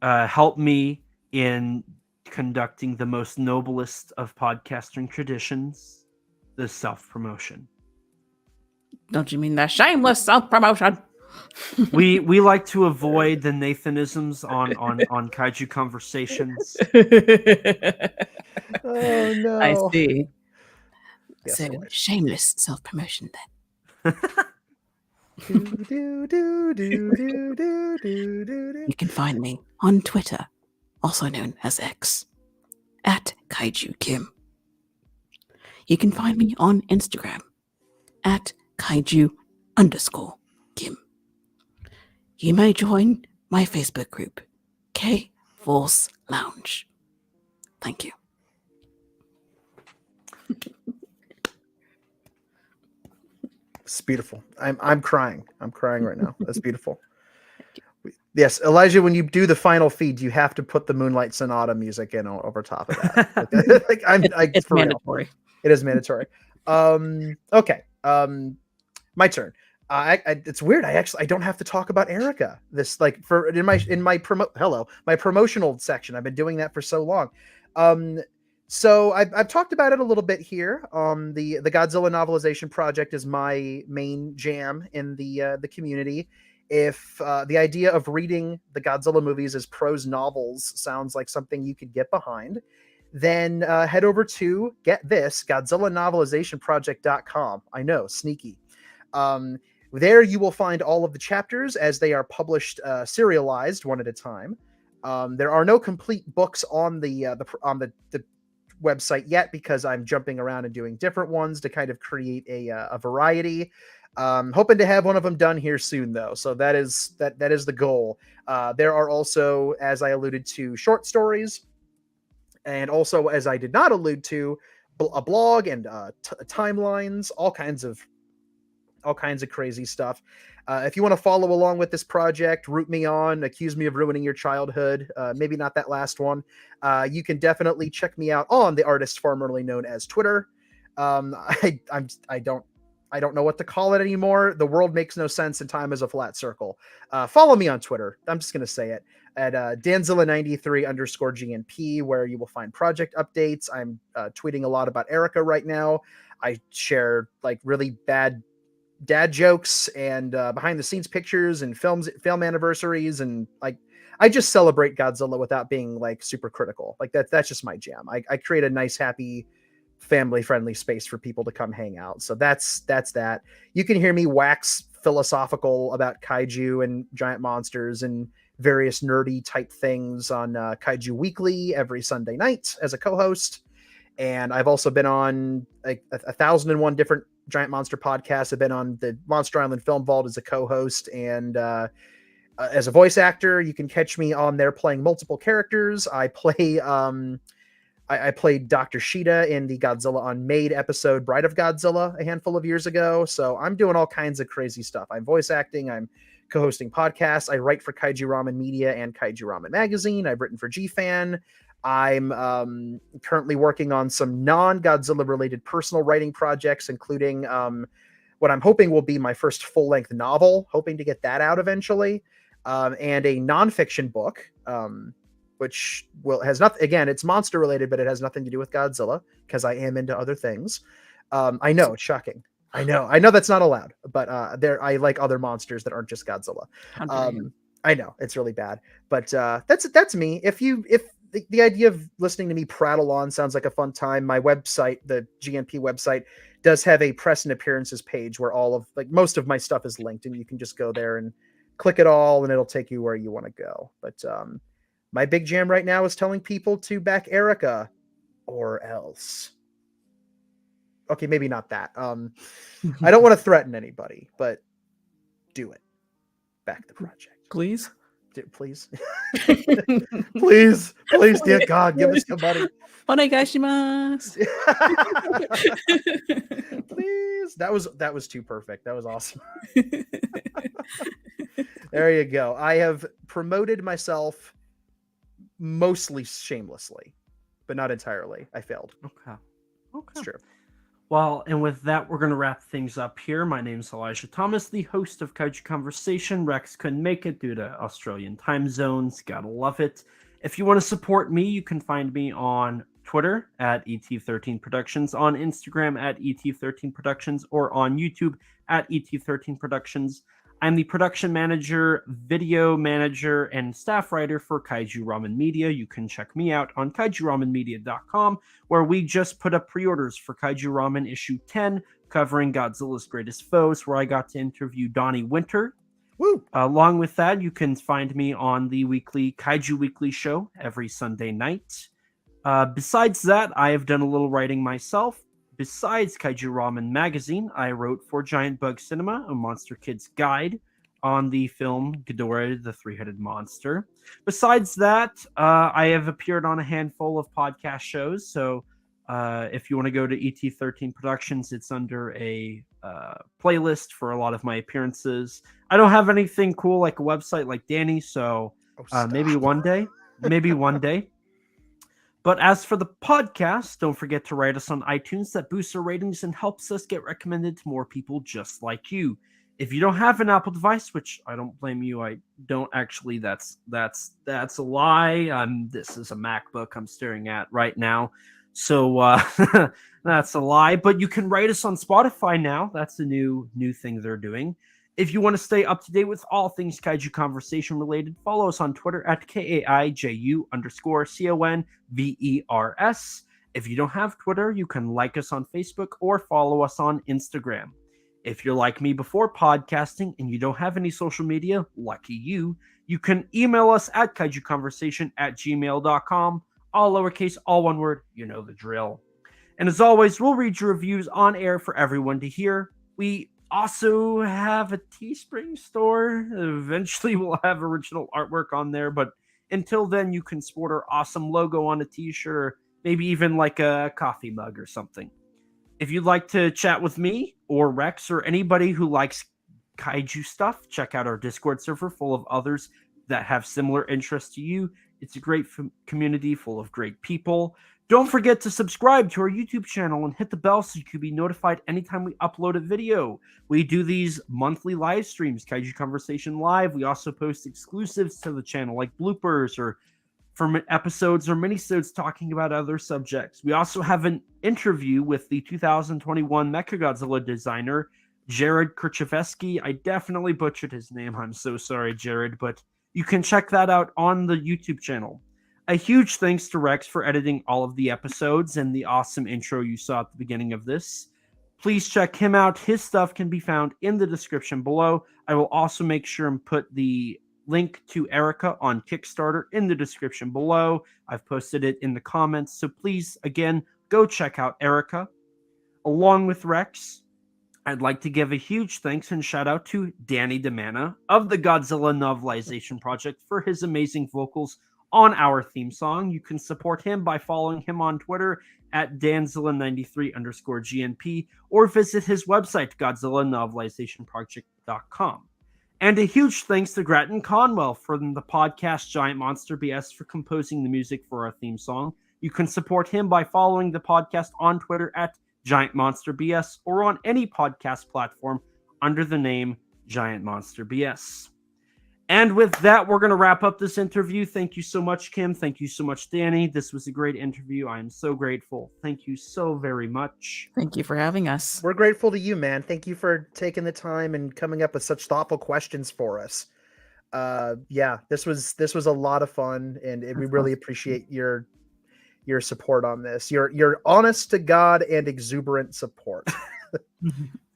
help me in conducting the most noblest of podcasting traditions, the self-promotion. Don't you mean that shameless self-promotion? We like to avoid the Nathanisms on Kaiju Conversations. Oh no! I see. Yes, So I wish. shameless self-promotion then. You can find me on Twitter, also known as X, at Kaiju Kim. You can find me on Instagram at Kaiju_Kim. You may join my Facebook group, K Force Lounge. Thank you. It's beautiful. I'm crying. I'm crying right now. That's beautiful. Yes, Elijah, when you do the final feed, you have to put the Moonlight Sonata music in over top of that. It's for real. mandatory. It is mandatory. Okay. My turn. It's weird. I don't have to talk about Erika. This in my promotional section. I've been doing that for so long. So I've talked about it a little bit here. The Godzilla novelization project is my main jam in the community. If the idea of reading the Godzilla movies as prose novels sounds like something you could get behind, then head over to, get this, GodzillaNovelizationProject.com. I know, sneaky. There you will find all of the chapters as they are published serialized one at a time. There are no complete books on the website yet because I'm jumping around and doing different ones to kind of create a variety. Hoping to have one of them done here soon, though. So that is the goal. There are also, as I alluded to, short stories, and also, as I did not allude to, a blog and timelines, all kinds of crazy stuff. If you want to follow along with this project, root me on, accuse me of ruining your childhood, maybe not that last one, you can definitely check me out on the artist formerly known as Twitter. I don't know what to call it anymore. The world makes no sense and time is a flat circle. Follow me on Twitter. I'm just going to say it at Danzilla93_GNP, where you will find project updates. I'm tweeting a lot about Erika right now. I share like really bad dad jokes and behind the scenes pictures and film anniversaries. And like, I just celebrate Godzilla without being like super critical. Like that's just my jam. I create a nice, happy, family-friendly space for people to come hang out. So that's that. You can hear me wax philosophical about kaiju and giant monsters and various nerdy type things on Kaiju Weekly every Sunday night as a co-host. And I've also been on like 1,001 different giant monster podcasts. I've been on the Monster Island Film Vault as a co-host and as a voice actor. You can catch me on there playing multiple characters. I play I played Dr. Sheeta in the Godzilla Unmade episode Bride of Godzilla a handful of years ago. So I'm doing all kinds of crazy stuff. I'm voice acting. I'm co-hosting podcasts. I write for Kaiju Ramen Media and Kaiju Ramen Magazine. I've written for GFan. I'm currently working on some non-Godzilla related personal writing projects, including what I'm hoping will be my first full-length novel, hoping to get that out eventually, and a nonfiction book, which has nothing, again, it's monster related, but it has nothing to do with Godzilla because I am into other things. I know it's shocking. I know that's not allowed, but I like other monsters that aren't just Godzilla. I know it's really bad, but that's me. If the idea of listening to me prattle on sounds like a fun time, my website, the GNP website, does have a press and appearances page where all of most of my stuff is linked, and you can just go there and click it all, and it'll take you where you want to go. But my big jam right now is telling people to back Erika or else. Okay, maybe not that. I don't want to threaten anybody, but do it. Back the project. Please. Please. please, dear God, give us your money. Onegaishimasu. Please. That was too perfect. That was awesome. There you go. I have promoted myself mostly shamelessly, but not entirely. I failed. Okay. It's true. Well, and with that, we're going to wrap things up here. My name is Elijah Thomas, the host of Kaiju Conversation. Rex couldn't make it due to Australian time zones. Gotta love it. If you want to support me, you can find me on Twitter at ET13 Productions, on Instagram at ET13 Productions, or on YouTube at ET13 Productions. I'm the production manager, video manager, and staff writer for Kaiju Ramen Media. You can check me out on kaijuramenmedia.com, where we just put up pre-orders for Kaiju Ramen issue 10, covering Godzilla's greatest foes, where I got to interview Donnie Winter. Woo! Along with that, you can find me on the weekly Kaiju Weekly show every Sunday night. Besides that, I have done a little writing myself. Besides Kaiju Ramen magazine, I wrote for Giant Bug Cinema, a Monster Kids guide on the film Ghidorah the Three-Headed Monster. Besides that, I have appeared on a handful of podcast shows. So if you want to go to ET13 Productions, it's under a playlist for a lot of my appearances. I don't have anything cool like a website like Danny, so maybe one day. Maybe one day. But as for the podcast, don't forget to rate us on iTunes. That boosts our ratings and helps us get recommended to more people just like you. If you don't have an Apple device, which I don't blame you, I don't actually. That's a lie. This is a MacBook I'm staring at right now, so that's a lie. But you can rate us on Spotify now. That's a new thing they're doing. If you want to stay up to date with all things Kaiju Conversation related, follow us on Twitter at KAIJU_CONVERS. If you don't have Twitter, you can like us on Facebook or follow us on Instagram. If you're like me before podcasting and you don't have any social media, lucky you, you can email us at kaijuconversation@gmail.com. All lowercase, all one word, you know the drill. And as always, we'll read your reviews on air for everyone to hear. We also have a Teespring store. Eventually we'll have original artwork on there, but until then you can sport our awesome logo on a t-shirt, or maybe even like a coffee mug or something. If you'd like to chat with me or Rex or anybody who likes kaiju stuff, check out our Discord server full of others that have similar interests to you. It's a great community full of great people. Don't forget to subscribe to our YouTube channel and hit the bell so you can be notified anytime we upload a video. We do these monthly live streams, Kaiju Conversation Live. We also post exclusives to the channel like bloopers or from episodes or minisodes talking about other subjects. We also have an interview with the 2021 Mechagodzilla designer, Jared Kerchevsky. I definitely butchered his name. I'm so sorry, Jared, but you can check that out on the YouTube channel. A huge thanks to Rex for editing all of the episodes and the awesome intro you saw at the beginning of this. Please check him out. His stuff can be found in the description below. I will also make sure and put the link to Erika on Kickstarter in the description below. I've posted it in the comments, so please, again, go check out Erika. Along with Rex, I'd like to give a huge thanks and shout out to Danny DeManna of the Godzilla Novelization Project for his amazing vocals on our theme song. You can support him by following him on Twitter at danzilla93_GNP or visit his website, GodzillaNovelizationProject.com. And a huge thanks to Gratton Conwell from the podcast Giant Monster BS for composing the music for our theme song. You can support him by following the podcast on Twitter at Giant Monster BS or on any podcast platform under the name Giant Monster BS. And with that, we're going to wrap up this interview. Thank you so much, Kim. Thank you so much, Danny. This was a great interview. I am so grateful. Thank you so very much. Thank you for having us. We're grateful to you, man. Thank you for taking the time and coming up with such thoughtful questions for us. Yeah, this was a lot of fun, and we really appreciate your support on this. Your honest to God and exuberant support.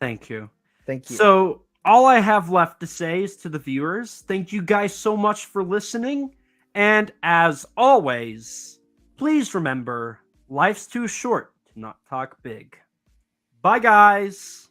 Thank you. Thank you. So all I have left to say is to the viewers, thank you guys so much for listening. And as always, please remember, life's too short to not talk big. Bye, guys.